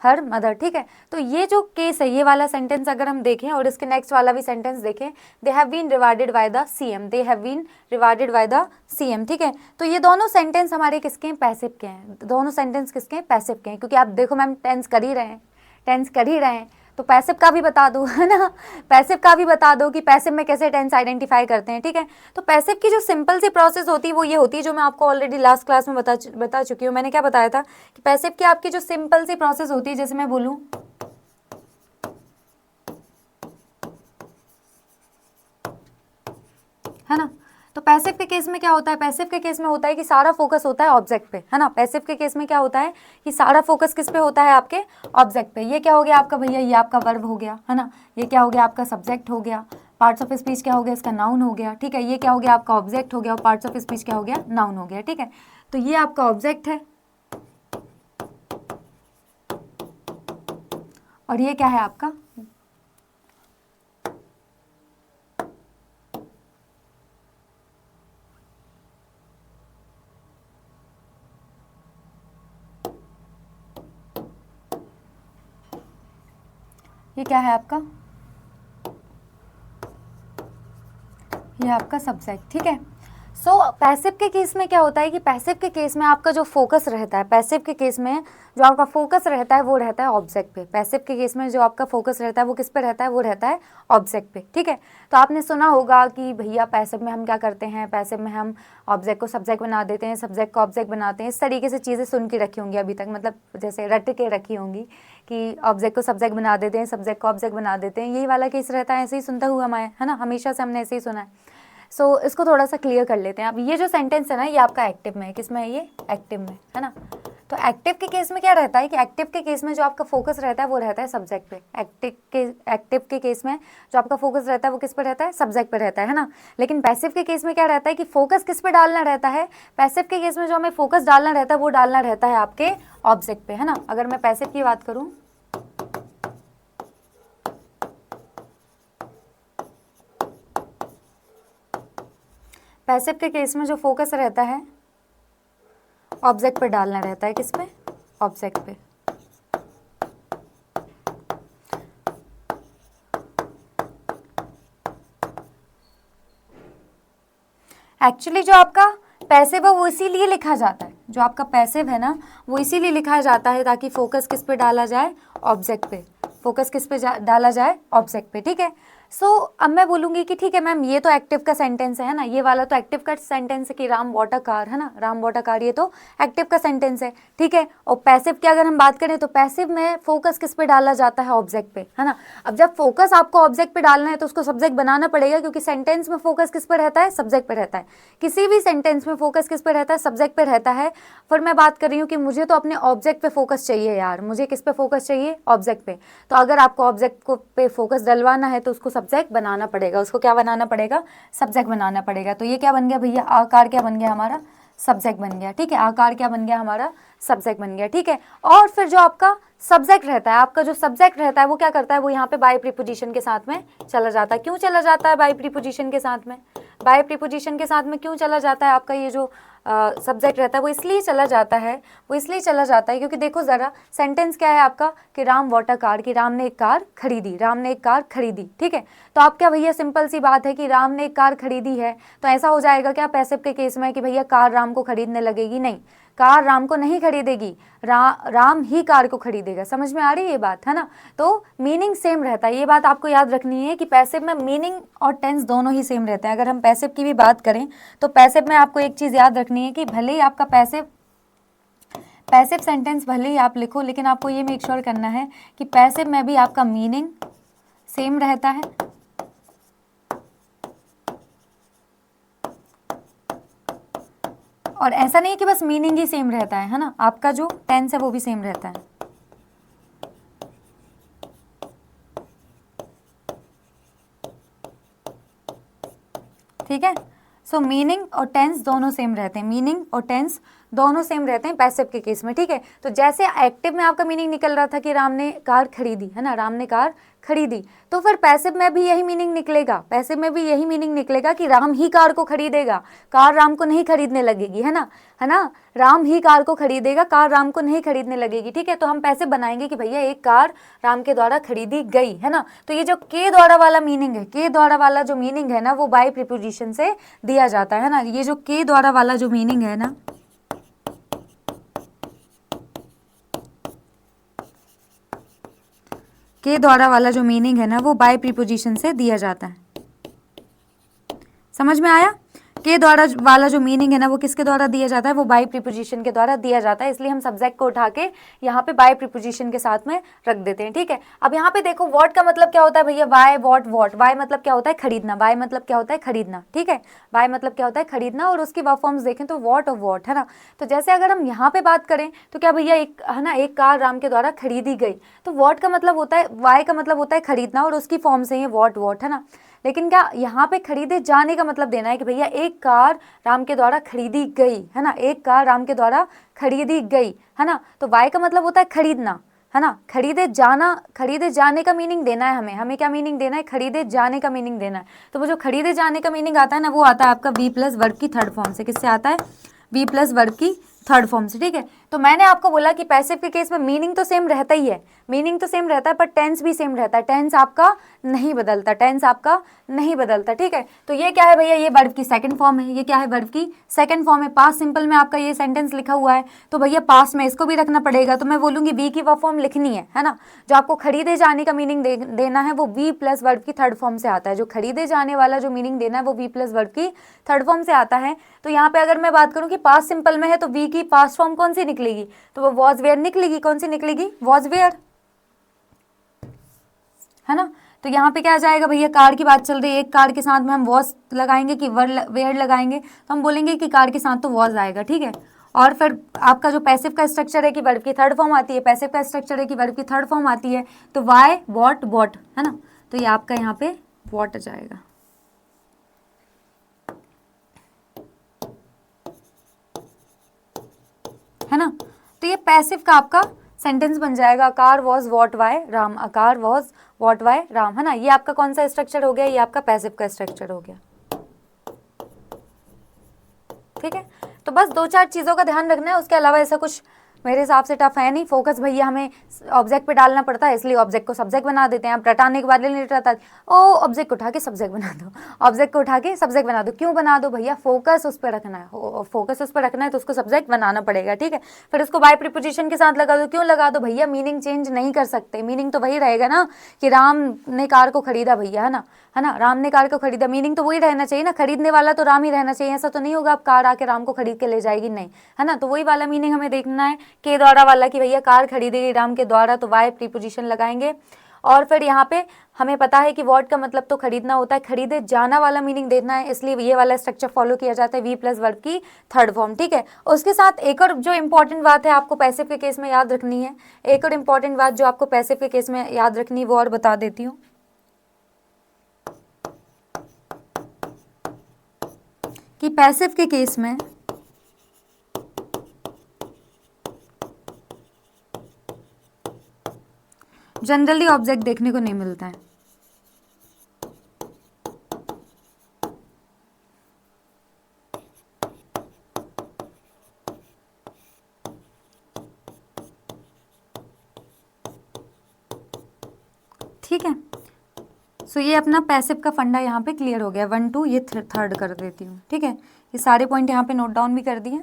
her mother, ठीक है। तो ये जो केस है, ये वाला सेंटेंस अगर हम देखें और इसके नेक्स्ट वाला भी सेंटेंस देखें, they have been rewarded by the CM, they have been rewarded by the CM, ठीक है। तो ये दोनों सेंटेंस हमारे किसके हैं, पैसिव के हैं। दोनों सेंटेंस किसके हैं, पैसिव के हैं, क्योंकि आप देखो मैम टेंस कर ही रहे हैं, टेंस कर ही रहे हैं, तो पैसिव का भी बता दो, है ना, पैसिव का भी बता दो कि पैसिव में कैसे टेंस आइडेंटिफाई करते हैं, ठीक है। तो पैसिव की जो सिंपल सी प्रोसेस होती है वो ये होती है, जो मैं आपको ऑलरेडी लास्ट क्लास में बता चुकी हूँ। मैंने क्या बताया था कि पैसिव की आपकी जो सिंपल सी प्रोसेस होती है, जैसे मैं बोलूँ, है ना, तो पैसिव के केस में क्या होता है, पैसिव के केस में होता है कि सारा फोकस होता है ऑब्जेक्ट पे, है ना। पैसिव के केस में क्या होता है कि सारा फोकस किस पे होता है, आपके ऑब्जेक्ट पे। ये क्या हो गया आपका भैया, ये आपका वर्ब हो गया, है ना, ये क्या हो गया आपका सब्जेक्ट हो गया, पार्ट्स ऑफ स्पीच क्या हो गया, इसका नाउन हो गया, ठीक है। ये क्या हो गया आपका ऑब्जेक्ट हो गया और पार्ट्स ऑफ स्पीच क्या हो गया, नाउन हो गया, ठीक है। तो ये आपका ऑब्जेक्ट है और ये क्या है आपका, ये क्या है आपका, ये आपका सब्जेक्ट, ठीक है। सो पैसिव के केस में क्या होता है कि पैसिव के केस में आपका जो फोकस रहता है, पैसिव के केस में जो आपका फोकस रहता है वो रहता है ऑब्जेक्ट पे। पैसिव के केस में जो आपका फोकस रहता है वो किस पे रहता है, वो रहता है ऑब्जेक्ट पे, ठीक है। तो आपने सुना होगा कि भैया पैसिव में हम क्या करते हैं, पैसिव में हम ऑब्जेक्ट को सब्जेक्ट बना देते हैं, सब्जेक्ट को ऑब्जेक्ट बनाते हैं। इस तरीके से चीज़ें सुन के रखी होंगी अभी तक, मतलब जैसे रट के रखी होंगी कि ऑब्जेक्ट को सब्जेक्ट बना देते हैं, सब्जेक्ट को ऑब्जेक्ट बना देते हैं। यही वाला केस रहता है, ऐसे ही सुनता हुआ हमारे, है ना, हमेशा से हमने ऐसे ही सुना है। सो इसको थोड़ा सा क्लियर कर लेते हैं। अब ये जो सेंटेंस है ना, ये आपका एक्टिव में है, किस में है, ये एक्टिव में, है ना। तो एक्टिव के केस में क्या रहता है कि एक्टिव के केस में जो आपका फोकस रहता है वो रहता है सब्जेक्ट पे। एक्टिव के केस में जो आपका फोकस रहता है वो किस पे रहता है, सब्जेक्ट पे रहता है ना। लेकिन पैसिव के केस में क्या रहता है कि फोकस किस पे डालना रहता है, पैसिव के केस में जो हमें फोकस डालना रहता है वो डालना रहता है आपके ऑब्जेक्ट पे, है ना। अगर मैं पैसिव की बात करूँ, पैसिव के केस में जो फोकस रहता है ऑब्जेक्ट पे डालना रहता है, किस पे, ऑब्जेक्ट पे। एक्चुअली जो आपका पैसिव है वो इसीलिए लिखा जाता है, जो आपका पैसिव है ना वो इसीलिए लिखा जाता है ताकि फोकस किस पे डाला जाए, ऑब्जेक्ट पे। फोकस किस पे डाला जाए, ऑब्जेक्ट पे, ठीक है। सो अब मैं बोलूँगी कि ठीक है मैम, ये तो एक्टिव का सेंटेंस है ना, ये वाला तो एक्टिव का सेंटेंस है कि राम बॉट अ कार, है ना, राम बॉट अ कार, ये तो एक्टिव का सेंटेंस है, ठीक है। और पैसिव की अगर हम बात करें तो पैसिव में फोकस किस पे डाला जाता है, ऑब्जेक्ट पे, है ना। अब जब फोकस आपको ऑब्जेक्ट पे डालना है तो उसको सब्जेक्ट बनाना पड़ेगा, क्योंकि सेंटेंस में फोकस किस पे रहता है, सब्जेक्ट पे रहता है। किसी भी सेंटेंस में फोकस किस पे रहता है, सब्जेक्ट पे रहता है। फिर मैं बात कर रही हूँ कि मुझे तो अपने ऑब्जेक्ट पे फोकस चाहिए यार, मुझे किस पे फोकस चाहिए, ऑब्जेक्ट पे। तो अगर आपको ऑब्जेक्ट को पे फोकस डलवाना है तो उसको सब्जेक्ट बनाना पड़ेगा, उसको क्या बनाना पड़ेगा, सब्जेक्ट बनाना पड़ेगा। तो ये क्या बन गया भैया, आकार क्या बन गया हमारा, सब्जेक्ट बन गया, ठीक है। आकार क्या बन गया हमारा, सब्जेक्ट बन गया, ठीक है। और फिर जो आपका सब्जेक्ट रहता है, आपका जो सब्जेक्ट रहता है वो क्या करता है, वो यहाँ पे बाय प्रीपोजिशन के साथ में चला जाता है। क्यों चला जाता है बाय प्रीपोजिशन के साथ में, बाय प्रीपोजिशन के साथ में क्यों चला जाता है आपका ये जो सब्जेक्ट रहता है, वो इसलिए चला जाता है, वो इसलिए चला जाता है क्योंकि देखो ज़रा, सेंटेंस क्या है आपका कि राम बॉट अ कार, कि राम ने एक कार खरीदी, राम ने एक कार खरीदी, ठीक है। तो आप क्या भैया, सिंपल सी बात है कि राम ने एक कार खरीदी है, तो ऐसा हो जाएगा क्या पैसिव के केस में कि भैया कार राम को खरीदने लगेगी, नहीं, कार राम को नहीं खरीदेगी, राम ही कार को खरीदेगा। समझ में आ रही है ये बात, है ना। तो मीनिंग सेम रहता है, ये बात आपको याद रखनी है कि पैसिव में मीनिंग और टेंस दोनों ही सेम रहते हैं। अगर हम पैसिव की भी बात करें तो पैसिव में आपको एक चीज़ याद रखनी है कि भले ही आपका पैसिव सेंटेंस भले ही आप लिखो, लेकिन आपको ये मेक श्योर करना है कि पैसिव में भी आपका मीनिंग सेम रहता है और ऐसा नहीं कि बस मीनिंग ही सेम रहता है ना, आपका जो टेंस है वो भी सेम रहता है, ठीक है। सो मीनिंग और टेंस दोनों सेम रहते हैं, मीनिंग और टेंस दोनों सेम रहते हैं पैसिव के केस में, ठीक है। तो जैसे एक्टिव में आपका मीनिंग निकल रहा था कि राम ने कार खरीदी, है ना, राम ने कार खरीदी, तो फिर पैसिव में भी यही मीनिंग निकलेगा, पैसिव में भी यही मीनिंग निकलेगा कि राम ही कार को खरीदेगा, कार राम को नहीं खरीदने लगेगी, है ना, राम ही कार को खरीदेगा, कार राम को नहीं खरीदने लगेगी, ठीक है। तो हम पैसिव बनाएंगे कि भैया एक कार राम के द्वारा खरीदी गई, है ना। तो ये जो के द्वारा वाला मीनिंग है, के द्वारा वाला जो मीनिंग है ना, वो बाय प्रीपोजिशन से दिया जाता है ना। ये जो के द्वारा वाला जो मीनिंग है ना, के द्वारा वाला जो मीनिंग है ना, वो बाय प्रीपोजिशन से दिया जाता है। समझ में आया, के द्वारा वाला जो मीनिंग है ना वो किसके द्वारा दिया जाता है, वो बाय प्रीपोजिशन के द्वारा दिया जाता है। इसलिए हम सब्जेक्ट को उठा के यहाँ पे बाय प्रीपोजिशन के साथ में रख देते हैं, ठीक है। अब यहाँ पे देखो व्हाट का मतलब क्या होता है भैया, बाय व्हाट, व्हाट, बाय मतलब क्या होता है, खरीदना, बाय मतलब क्या होता है, खरीदना, ठीक है। बाय मतलब क्या होता है, खरीदना, और उसकी वर्ब फॉर्म्स देखें तो व्हाट और व्हाट, है ना। तो जैसे अगर हम यहाँ पे बात करें तो क्या भैया एक, है ना, एक कार राम के द्वारा खरीदी गई, तो व्हाट का मतलब होता है, वाई का मतलब होता है खरीदना, और उसकी फॉर्म से ही व्हाट व्हाट, है ना। लेकिन क्या यहाँ पे खरीदे जाने का मतलब देना है कि भैया एक कार राम के द्वारा खरीदी गई, है ना, एक कार राम के द्वारा खरीदी गई, है ना। तो वाई का मतलब होता है खरीदना, है ना, खरीदे जाना, खरीदे जाने का मीनिंग देना है हमें क्या मीनिंग देना है, खरीदे जाने का मीनिंग देना है। तो वो जो खरीदे जाने का मीनिंग आता है ना, वो आता है आपका बी प्लस वर्ब की थर्ड फॉर्म से। किससे आता है, बी प्लस वर्ब की थर्ड फॉर्म से, ठीक है। तो मैंने आपको बोला कि पैसिव के केस में मीनिंग तो सेम रहता ही है, मीनिंग तो सेम रहता है, पर टेंस भी सेम रहता है, टेंस आपका नहीं बदलता, टेंस आपका नहीं बदलता, ठीक है। तो ये क्या है भैया, ये वर्ब की सेकंड फॉर्म है, ये क्या है, वर्ब की सेकंड फॉर्म है। पास्ट सिंपल में आपका ये सेंटेंस लिखा हुआ है, तो भैया पास्ट में इसको भी रखना पड़ेगा, तो मैं बोलूंगी वी की वर्ब फॉर्म लिखनी है ना। जो आपको खरीदे जाने का मीनिंग देना है वो वी प्लस वर्ब की थर्ड फॉर्म से आता है, जो खरीदे जाने वाला जो मीनिंग देना है वो वी प्लस वर्ब की थर्ड फॉर्म से आता है। तो यहाँ पे अगर मैं बात करूँ कि पास्ट सिंपल में है तो वी की पास्ट फॉर्म कौन सी निकलेगी, तो वो वॉज वेयर निकलेगी, कौन सी निकलेगी, वॉज वेयर, है ना। तो यहाँ पे क्या आ जाएगा भैया, कार की बात चल रही है, एक कार के साथ में हम वॉज लगाएंगे कि वेयर लगाएंगे, तो हम बोलेंगे कि कार के साथ तो वॉज आएगा, ठीक है। और फिर आपका जो पैसिव का स्ट्रक्चर है कि वर्ब की थर्ड फॉर्म आती है, पैसिव का स्ट्रक्चर है कि वर्ब की थर्ड फॉर्म आती है, तो वाई वॉट वॉट, है ना। तो ये आपका यहाँ पे वॉट आ जाएगा, है ना। तो ये पैसिव का आपका सेंटेंस बन जाएगा, a car was bought by Ram, a car was bought by Ram, है ना। ये आपका कौन सा स्ट्रक्चर हो गया, ये आपका पैसिव का स्ट्रक्चर हो गया, ठीक है। तो बस दो चार चीज़ों का ध्यान रखना है, उसके अलावा ऐसा कुछ मेरे हिसाब से टफ है नहीं। फोकस भैया हमें ऑब्जेक्ट पे डालना पड़ता है, इसलिए ऑब्जेक्ट को सब्जेक्ट बना देते हैं। आप रटाने के बाद नहीं रटा, ओ ऑब्जेक्ट को उठा के सब्जेक्ट बना दो, ऑब्जेक्ट को उठा के सब्जेक्ट बना दो। क्यों बना दो भैया, फोकस उस पर रखना है, फोकस उस पर रखना है तो उसको सब्जेक्ट बनाना पड़ेगा, ठीक है। फिर उसको बाय प्रीपोजिशन के साथ लगा दो, क्यों लगा दो भैया, मीनिंग चेंज नहीं कर सकते, मीनिंग तो वही रहेगा ना कि राम ने कार को खरीदा भैया, है ना, राम ने कार को खरीदा, मीनिंग तो वही रहना चाहिए ना, खरीदने वाला तो राम ही रहना चाहिए। ऐसा तो नहीं होगा आप कार आके राम को खरीद के ले जाएगी, नहीं, है ना। तो वही वाला मीनिंग हमें देखना है, के द्वारा वाला कि भैया कार खरीदेगी राम के द्वारा, तो वाई प्रीपोजिशन लगाएंगे। और फिर यहाँ पे हमें पता है कि वॉट का मतलब तो खरीदना होता है, खरीदे जाना वाला मीनिंग देना है, इसलिए ये वाला स्ट्रक्चर फॉलो किया जाता है, वी प्लस वर्ब की थर्ड फॉर्म, ठीक है। उसके साथ एक और जो इंपॉर्टेंट बात है आपको पैसिव के केस में याद रखनी है, एक और इंपॉर्टेंट बात जो आपको पैसिव के केस में याद रखनी है वो और बता देती हूँ कि पैसिव के केस में जनरली ऑब्जेक्ट देखने को नहीं मिलता है, ठीक है। सो ये अपना पैसिव का फंडा यहाँ पे क्लियर हो गया, 1 2 ये थर्ड कर देती हूँ, ठीक है। ये सारे पॉइंट यहाँ पे नोट डाउन भी कर दिए,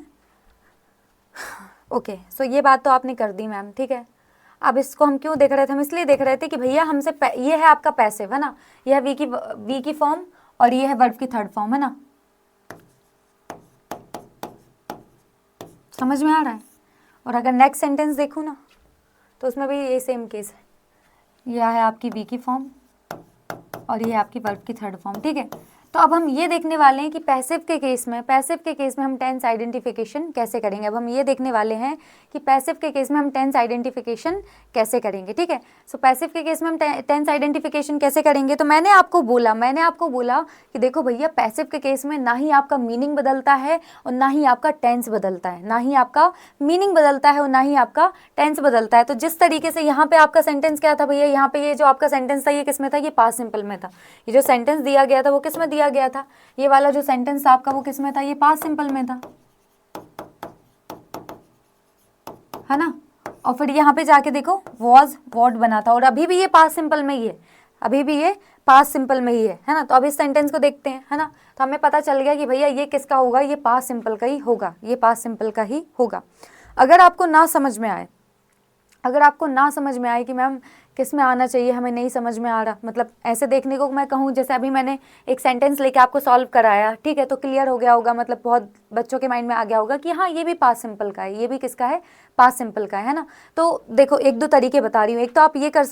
ओके। सो ये बात तो आपने कर दी मैम, ठीक है। अब इसको हम क्यों देख रहे थे, हम इसलिए देख रहे थे कि भैया हमसे ये है आपका पैसिव, है ना, ये है वी की फॉर्म और ये है वर्ब की थर्ड फॉर्म, है ना, समझ में आ रहा है। और अगर नेक्स्ट सेंटेंस देखूँ ना तो उसमें भी ये सेम केस है, यह है आपकी वी की फॉर्म और ये आपकी वर्ब की थर्ड फॉर्म, ठीक है। तो अब हम ये देखने वाले हैं कि पैसिव के केस में हम टेंस आइडेंटिफिकेशन कैसे करेंगे। अब हम ये देखने वाले हैं कि पैसिव के केस में हम टेंस आइडेंटिफिकेशन कैसे करेंगे, ठीक है। सो पैसिव के केस में हम टेंस आइडेंटिफिकेशन कैसे करेंगे, तो मैंने आपको बोला कि देखो भैया पैसिव के केस में ना ही आपका मीनिंग बदलता है और ना ही आपका टेंस बदलता है, ना ही आपका मीनिंग बदलता है और ना ही आपका टेंस बदलता है। तो जिस तरीके से यहाँ पे आपका सेंटेंस क्या था भैया, यहाँ पे ये जो आपका सेंटेंस था ये किस में था, ये पास्ट सिंपल में था। ये जो सेंटेंस दिया गया था वो किस में दिया गया था, ये वाला जो सेंटेंस था आपका वो किस में था, ये पास्ट सिंपल में था, है ना। और फिर यहाँ पे जाके देखो वॉज वॉट बना था और अभी भी ये पास्ट सिंपल में ही है, अभी भी ये पास्ट सिंपल में ही है ना। तो अब इस सेंटेंस को देखते हैं, है ना। तो हमें पता चल गया कि भैया ये किसका होगा, ये पास्ट सिंपल का ही होगा, ये पास्ट सिंपल का ही होगा। अगर आपको ना समझ में आए, कि मैम किस में आना चाहिए, हमें नहीं समझ में आ रहा, मतलब ऐसे देखने को मैं कहूँ जैसे अभी मैंने एक सेंटेंस लेके आपको सॉल्व कराया, ठीक है, तो क्लियर हो गया होगा, मतलब बहुत बच्चों के माइंड में आ गया होगा कि हाँ ये भी पास्ट सिंपल का है, ये भी किसका है, पास्ट सिंपल का है ना। तो देखो एक दो तरीके बता रही हूँ, एक तो आप ये कर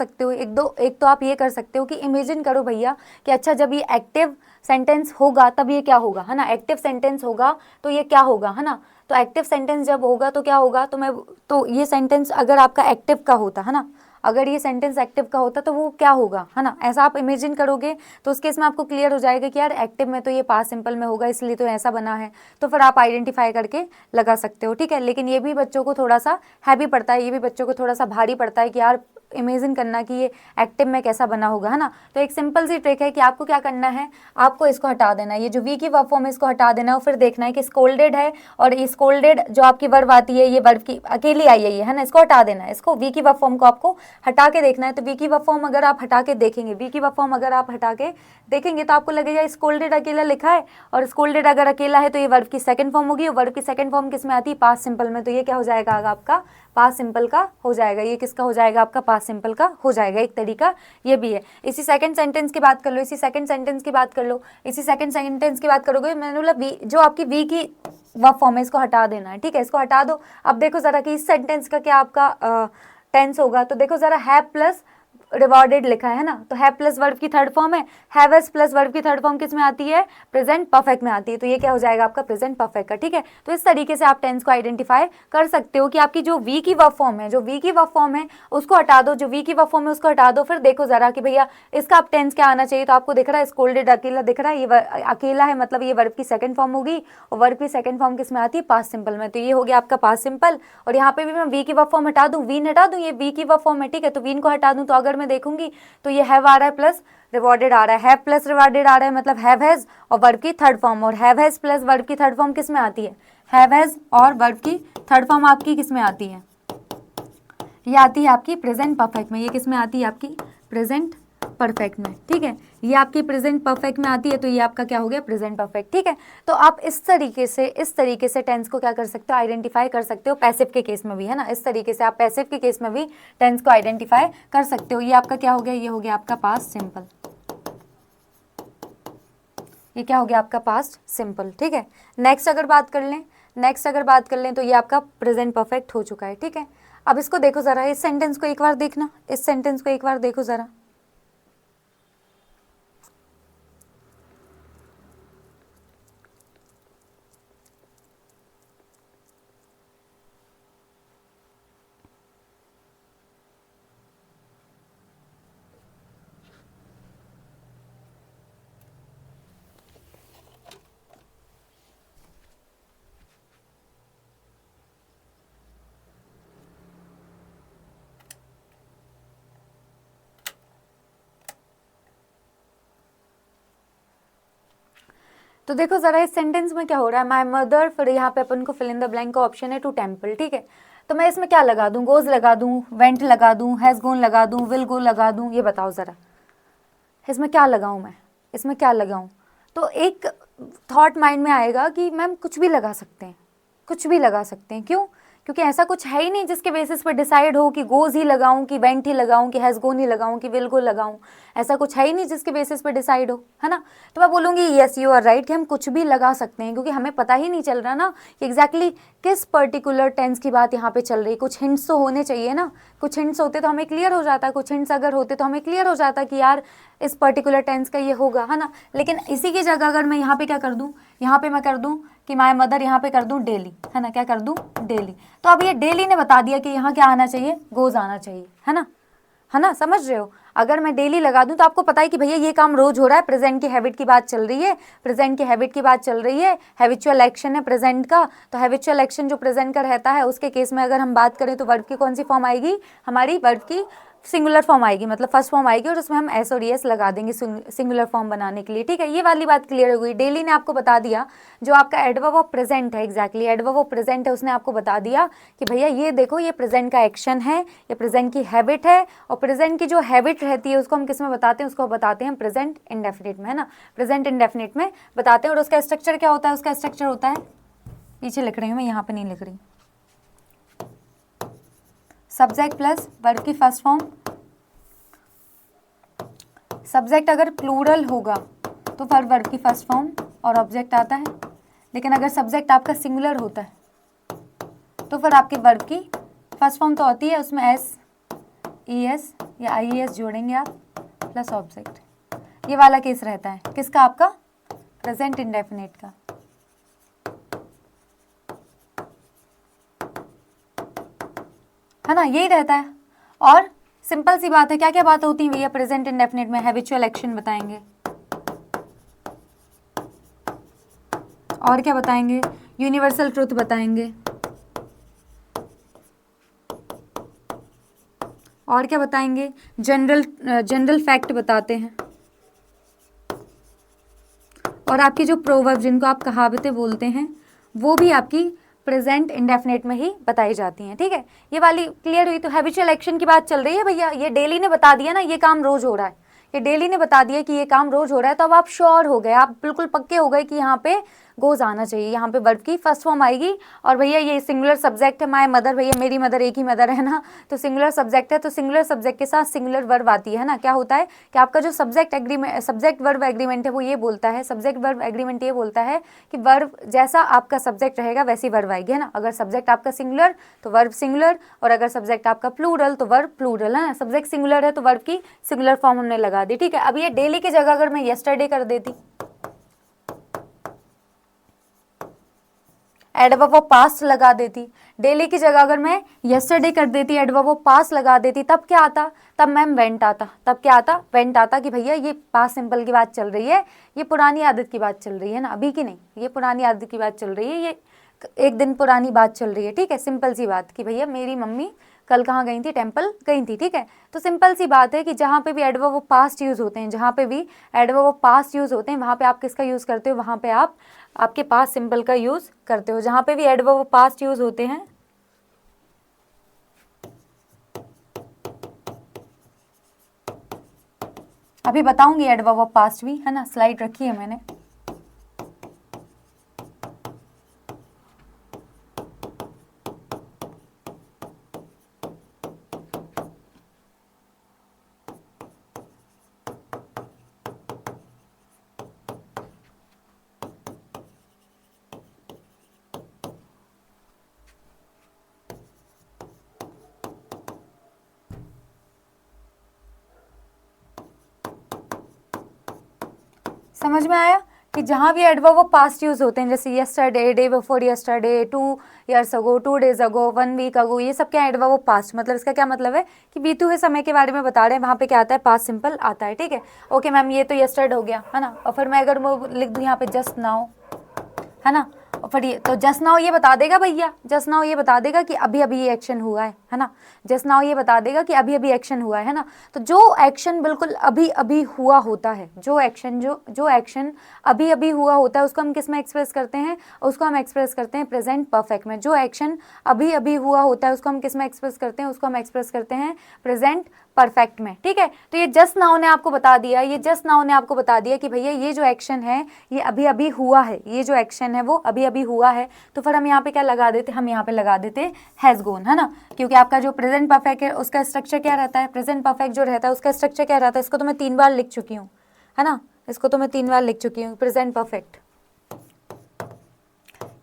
सकते हो कि इमेजिन करो भैया कि अच्छा जब ये एक्टिव सेंटेंस होगा तब ये क्या होगा, है ना, एक्टिव सेंटेंस होगा तो ये क्या होगा, है ना। तो एक्टिव सेंटेंस जब होगा तो क्या होगा, तो ये सेंटेंस अगर आपका एक्टिव का होता, है ना, अगर ये सेंटेंस एक्टिव का होता तो वो क्या होगा, है ना। ऐसा आप इमेजिन करोगे तो उस केस में आपको क्लियर हो जाएगा कि यार एक्टिव में तो ये पास्ट सिंपल में होगा इसलिए तो ऐसा बना है, तो फिर आप आइडेंटिफाई करके लगा सकते हो, ठीक है। लेकिन ये भी बच्चों को थोड़ा सा हैवी पड़ता है, ये भी बच्चों को थोड़ा सा भारी पड़ता है कि यार इमेजिन करना कि ये एक्टिव में कैसा बना होगा, है ना। तो एक सिंपल सी ट्रिक है कि आपको क्या करना है, आपको इसको हटा देना है, ये जो वी की वर्ब फॉर्म है इसको हटा देना है और फिर देखना है कि स्कोल्डेड है और ये स्कोल्डेड जो आपकी वर्ब आती है ये वर्ब की अकेली आई है ना, इसको हटा देना है, इसको वी की वर्ब फॉर्म को आपको हटा के देखना है। तो वी की वर्ब फॉर्म अगर आप हटा के देखेंगे, वी की वर्ब फॉर्म अगर आप हटा के देखेंगे तो आपको लगेगा स्कोल्डेड अकेला लिखा है, और स्कोल्डेड अगर अकेला है तो ये वर्ब की सेकंड फॉर्म होगी, और वर्ब की सेकंड फॉर्म किस में आती है, पास्ट सिंपल में। तो ये क्या हो जाएगा आपका पास्ट सिंपल का हो जाएगा, ये किसका हो जाएगा आपका पास्ट सिंपल का हो जाएगा। एक तरीका ये भी है। इसी सेकंड सेंटेंस की बात कर लो, इसी सेकंड सेंटेंस की बात कर लो, इसी सेकंड सेंटेंस की बात करोगे, मैंने बोला वी जो आपकी वी की वर्ब फॉर्म है इसको हटा देना है, ठीक है, इसको हटा दो। अब देखो जरा कि इस सेंटेंस का क्या आपका टेंस होगा, तो देखो जरा हैव प्लस रिवॉर्डेड लिखा है ना, तो हैव प्लस वर्ब की थर्ड फॉर्म है, हैवेस प्लस वर्ब की थर्ड फॉर्म किस में आती है, प्रेजेंट परफेक्ट में आती है। तो ये क्या हो जाएगा आपका प्रेजेंट परफेक्ट का, ठीक है। तो इस तरीके से आप टेंस को आइडेंटिफाई कर सकते हो कि आपकी जो वी की वर्ब फॉर्म है, जो वी की वर्ब फॉर्म है उसको हटा दो, जो वी की वर्ब फॉर्म है उसको हटा दो, फिर देखो जरा कि भैया इसका आप टेंस क्या आना चाहिए। तो आपको दिख रहा है स्कोल्डेड अकेला दिख रहा है, ये अकेला है मतलब ये वर्ब की सेकंड फॉर्म होगी, और वर्ब की सेकंड फॉर्म किस में आती है, पास्ट सिंपल में। तो ये हो गया आपका पास्ट सिंपल, और यहाँ पे भी मैं वी की वर्ब फॉर्म हटा दूं, वीन हटा दूं, ये वी की वर्ब फॉर्म है, ठीक है, तो वीन को हटा दूं। तो अगर मैं देखूंगी तो ये हैव आ रहा है प्लस रिवॉर्डेड आ रहा है, हैव प्लस रिवॉर्डेड आ रहा है मतलब हैव हैज और वर्ब की थर्ड फॉर्म, और हैव हैज प्लस वर्ब की थर्ड फॉर्म किस में आती है, हैव हैज और वर्ब की थर्ड फॉर्म आपकी किस में आती है, ये आती है आपकी प्रेजेंट परफेक्ट में। ये किस में आती है आपकी प्रेजेंट परफेक्ट में, ठीक है, ये आपकी प्रेजेंट परफेक्ट में आती है। तो ये आपका क्या हो गया प्रेजेंट परफेक्ट, ठीक है। तो आप इस तरीके से टेंस को क्या कर सकते हो, आइडेंटिफाई कर सकते हो, पैसिव के केस में भी, है ना। इस तरीके से आप पैसिव के केस में भी टेंस को आइडेंटिफाई कर सकते हो। ये आपका क्या हो गया, ये हो गया आपका पास्ट सिंपल, ये क्या हो गया आपका पास्ट सिंपल, ठीक है। नेक्स्ट अगर बात कर लें तो ये आपका प्रेजेंट परफेक्ट हो चुका है, ठीक है। अब इसको देखो जरा, इस सेंटेंस को एक बार देखना, इस सेंटेंस को एक बार देखो जरा, तो देखो जरा इस सेंटेंस में क्या हो रहा है, माय मदर, फिर यहाँ पे अपन को फिल इन द ब्लैंक का ऑप्शन है टू टेम्पल, ठीक है। तो मैं इसमें क्या लगा दूं, गोज लगा दूं, वेंट लगा दूं, हैज गोन लगा दूं, विल गो लगा दूं, ये बताओ जरा इसमें क्या लगाऊं मैं, इसमें क्या लगाऊं। तो एक थॉट माइंड में आएगा कि मैम कुछ भी लगा सकते हैं, कुछ भी लगा सकते हैं, क्यों, क्योंकि ऐसा कुछ है ही नहीं जिसके बेसिस पर डिसाइड हो कि गोज ही लगाऊं, कि वेंट ही लगाऊं, कि हैज गोन ही लगाऊं, कि विल गो लगाऊं। ऐसा कुछ है ही नहीं जिसके बेसिस पर डिसाइड हो, है ना। तो मैं बोलूँगी यस यू आर राइट कि हम कुछ भी लगा सकते हैं, क्योंकि हमें पता ही नहीं चल रहा ना कि एग्जैक्टली किस पर्टिकुलर टेंस की बात यहाँ पे चल रही है। कुछ हिंट्स तो होने चाहिए ना, कुछ हिंट्स होते तो हमें क्लियर हो जाता, कुछ हिंट्स अगर होते तो हमें क्लियर हो जाता कि यार इस पर्टिकुलर टेंस का ये होगा, है ना। लेकिन इसी की जगह अगर मैं यहाँ पे क्या कर दूँ, यहाँ पे मैं कर दूँ कि माय मदर, यहाँ पे कर दूँ डेली, है ना, क्या कर दूँ डेली। तो अब ये डेली ने बता दिया कि यहाँ क्या आना चाहिए, गोज आना चाहिए, है ना, समझ रहे हो। अगर मैं डेली लगा दूं तो आपको पता है कि भैया ये काम रोज हो रहा है, प्रेजेंट की हैबिट की बात चल रही है, प्रेजेंट की हैबिट की बात चल रही है, हैबिचुअल एक्शन है प्रेजेंट का। तो हैबिचुअल एक्शन जो प्रेजेंट का रहता है उसके केस में अगर हम बात करें तो वर्ब की कौन सी फॉर्म आएगी, हमारी वर्ब की सिंगुलर फॉर्म आएगी, मतलब फर्स्ट फॉर्म आएगी, और उसमें हम एस और एस लगा देंगे सिंगुलर फॉर्म बनाने के लिए, ठीक है। ये वाली बात क्लियर हो गई। डेली ने आपको बता दिया जो आपका एडवर्ब ऑफ प्रेजेंट है, एग्जैक्टली एडवर्ब ऑफ प्रेजेंट है, उसने आपको बता दिया कि भैया ये देखो ये प्रेजेंट का एक्शन है, ये प्रेजेंट की हैबिट है, और प्रेजेंट की जो हैबिट रहती है उसको हम किस में बताते हैं, उसको बताते हैं प्रेजेंट इंडेफिनिट में, है ना, प्रेजेंट इंडेफिनिट में बताते हैं। और उसका स्ट्रक्चर क्या होता है, उसका स्ट्रक्चर होता है, पीछे लिख रही हूँ मैं, यहाँ पे नहीं लिख रही, सब्जेक्ट प्लस वर्ब की फर्स्ट फॉर्म। सब्जेक्ट अगर प्लूरल होगा तो फिर वर्ब की फर्स्ट फॉर्म और ऑब्जेक्ट आता है, लेकिन अगर सब्जेक्ट आपका सिंगुलर होता है तो फिर आपके वर्ब की फर्स्ट फॉर्म तो होती है, उसमें एस ई एस या आई ई एस जोड़ेंगे आप प्लस ऑब्जेक्ट। ये वाला केस रहता है किसका, आपका प्रेजेंट इंडेफिनिट का, है ना, यही रहता है। और सिंपल सी बात है, क्या क्या बात होती है भैया प्रेजेंट इंडेफिनिट में, हैबिचुअल एक्शन बताएंगे, और क्या बताएंगे, यूनिवर्सल ट्रुथ बताएंगे, और क्या बताएंगे, जनरल फैक्ट बताते हैं, और आपकी जो प्रोवर्ब जिनको आप कहावतें बोलते हैं वो भी आपकी प्रेजेंट इंडेफिनेट में ही बताई जाती हैं। ठीक है, ये वाली क्लियर हुई। तो हैबिचुअल एक्शन की बात चल रही है भैया, ये डेली ने बता दिया ना ये काम रोज हो रहा है, ये डेली ने बता दिया कि ये काम रोज हो रहा है, तो अब आप श्योर हो गए, आप बिल्कुल पक्के हो गए कि यहाँ पे गोज आना चाहिए, यहाँ पे वर्ब की फर्स्ट फॉर्म आएगी। और भैया ये सिंगुलर सब्जेक्ट है, माय मदर, भैया मेरी मदर एक ही मदर है ना, तो सिंगुलर सब्जेक्ट है, तो सिंगुलर सब्जेक्ट के साथ सिंगुलर वर्ब आती है ना। क्या होता है कि आपका जो सब्जेक्ट वर्ब एग्रीमेंट है वो ये बोलता है, सब्जेक्ट वर्ब एग्रीमेंट ये बोलता है कि वर्ब जैसा आपका सब्जेक्ट रहेगा वैसी वर्ब आएगी, है ना। अगर सब्जेक्ट आपका सिंगुलर तो वर्ब सिंगुलर, और अगर सब्जेक्ट आपका प्लूरल तो वर्ब प्लूरल, है ना। सब्जेक्ट सिंगुलर है तो वर्ब की सिंगुलर फॉर्म हमने लगा दी। ठीक है, अब ये डेली की जगह अगर मैं यस्टरडे कर देती, एडवर्ब ऑफ पास्ट लगा देती, डेली की जगह अगर मैं यस्टरडे कर देती, एडवर्ब ऑफ पास्ट लगा देती, तब क्या आता, तब मैम वेंट आता। तब क्या आता, वेंट आता कि भैया ये पास्ट सिंपल की बात चल रही है, ये पुरानी आदत की बात चल रही है ना, अभी की नहीं, ये पुरानी आदत की बात चल रही है, ये एक दिन पुरानी बात चल रही है। ठीक है, सिंपल सी बात कि भैया मेरी मम्मी कल कहाँ गई थी, टेम्पल गई थी। ठीक है, तो सिंपल सी बात है कि जहाँ पे भी एडवर्ब ऑफ पास्ट यूज होते हैं, जहाँ पे भी एडवर्ब ऑफ पास्ट यूज होते हैं वहाँ पे आप किसका यूज करते हो, वहाँ पे आप आपके पास सिंपल का यूज करते हो। जहाँ पे भी एडवर्ब ऑफ पास्ट यूज होते हैं, अभी बताऊंगी एडवर्ब ऑफ पास्ट भी, है ना, स्लाइड रखी है मैंने। समझ में आया कि जहाँ भी एडवर्ब ऑफ पास्ट यूज होते हैं, जैसे yesterday, day before yesterday, 2 years अगो, 2 days अगो, 1 week अगो, ये सब क्या एडवर्ब ऑफ पास्ट, मतलब इसका क्या मतलब है कि बीते हुए समय के बारे में बता रहे हैं, वहाँ पे क्या आता है, पास्ट सिंपल आता है। ठीक है, ओके मैम ये तो यस्टरडे हो गया, है ना। और फिर मैं अगर वो लिख दूँ यहाँ पे जस्ट नाउ, है ना, और फिर ये तो जस्ट नाउ ये बता देगा भैया, जस्ट नाउ ये बता देगा कि अभी अभी ये एक्शन हुआ है ना। जस्ट नाउ ये बता देगा कि अभी अभी एक्शन हुआ है ना। तो जो एक्शन बिल्कुल अभी अभी हुआ होता है, जो एक्शन अभी अभी हुआ होता है उसको हम किस में एक्सप्रेस करते हैं, उसको हम एक्सप्रेस करते हैं प्रेजेंट परफेक्ट में। जो एक्शन अभी अभी हुआ होता है उसको हम किस में एक्सप्रेस करते हैं, उसको हम एक्सप्रेस करते हैं प्रेजेंट परफेक्ट में। ठीक है, तो ये जस्ट नाउ ने आपको बता दिया, ये जस्ट नाउ ने आपको बता दिया कि भैया ये जो एक्शन है ये अभी अभी हुआ है, ये जो एक्शन है वो अभी अभी हुआ है। तो फिर हम यहाँ पे क्या लगा देते, हम यहाँ पे लगा देते हैज गॉन, है ना। क्योंकि आपका जो प्रेजेंट परफेक्ट है उसका स्ट्रक्चर क्या रहता है, प्रेजेंट परफेक्ट जो रहता है उसका स्ट्रक्चर क्या रहता है, इसको तो मैं 3 बार लिख चुकी हूँ, है ना, इसको तो मैं 3 बार लिख चुकी हूँ। प्रेजेंट परफेक्ट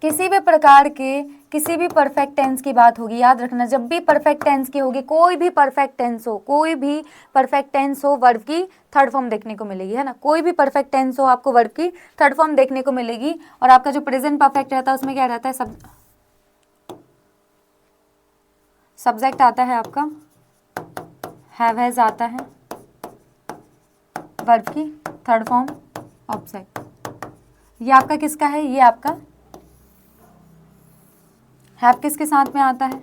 किसी भी प्रकार के किसी भी परफेक्ट टेंस की बात होगी, याद रखना, जब भी परफेक्ट टेंस की होगी, कोई भी परफेक्ट टेंस हो, कोई भी परफेक्ट टेंस हो, वर्ब की थर्ड फॉर्म देखने को मिलेगी, है ना। कोई भी परफेक्ट टेंस हो आपको वर्ब की थर्ड फॉर्म देखने को मिलेगी। और आपका जो प्रेजेंट परफेक्ट रहता है उसमें क्या रहता है, सब्जेक्ट आता है आपका, हैव हैज आता है, वर्ब की थर्ड फॉर्म ऑब्जेक्ट, ये आपका किसका है, ये आपका हैव किसके साथ में आता है,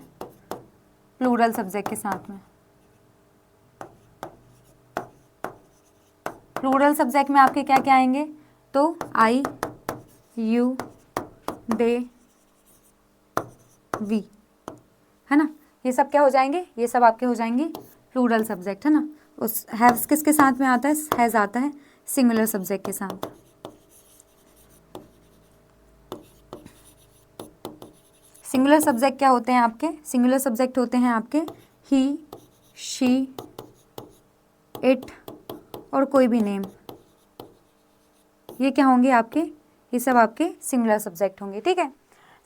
प्लूरल सब्जेक्ट के साथ में। प्लूरल सब्जेक्ट में आपके क्या क्या आएंगे, तो आई, यू, दे, वी, है ना, ये सब क्या हो जाएंगे, ये सब आपके हो जाएंगे प्लूरल सब्जेक्ट, है ना। उस हैव किसके साथ में आता है, हैज आता है सिंगुलर सब्जेक्ट के साथ। सिंगुलर सब्जेक्ट क्या होते हैं आपके, सिंगुलर सब्जेक्ट होते हैं आपके ही, शी, इट और कोई भी नेम, ये क्या होंगे आपके, ये सब आपके सिंगुलर सब्जेक्ट होंगे। ठीक है,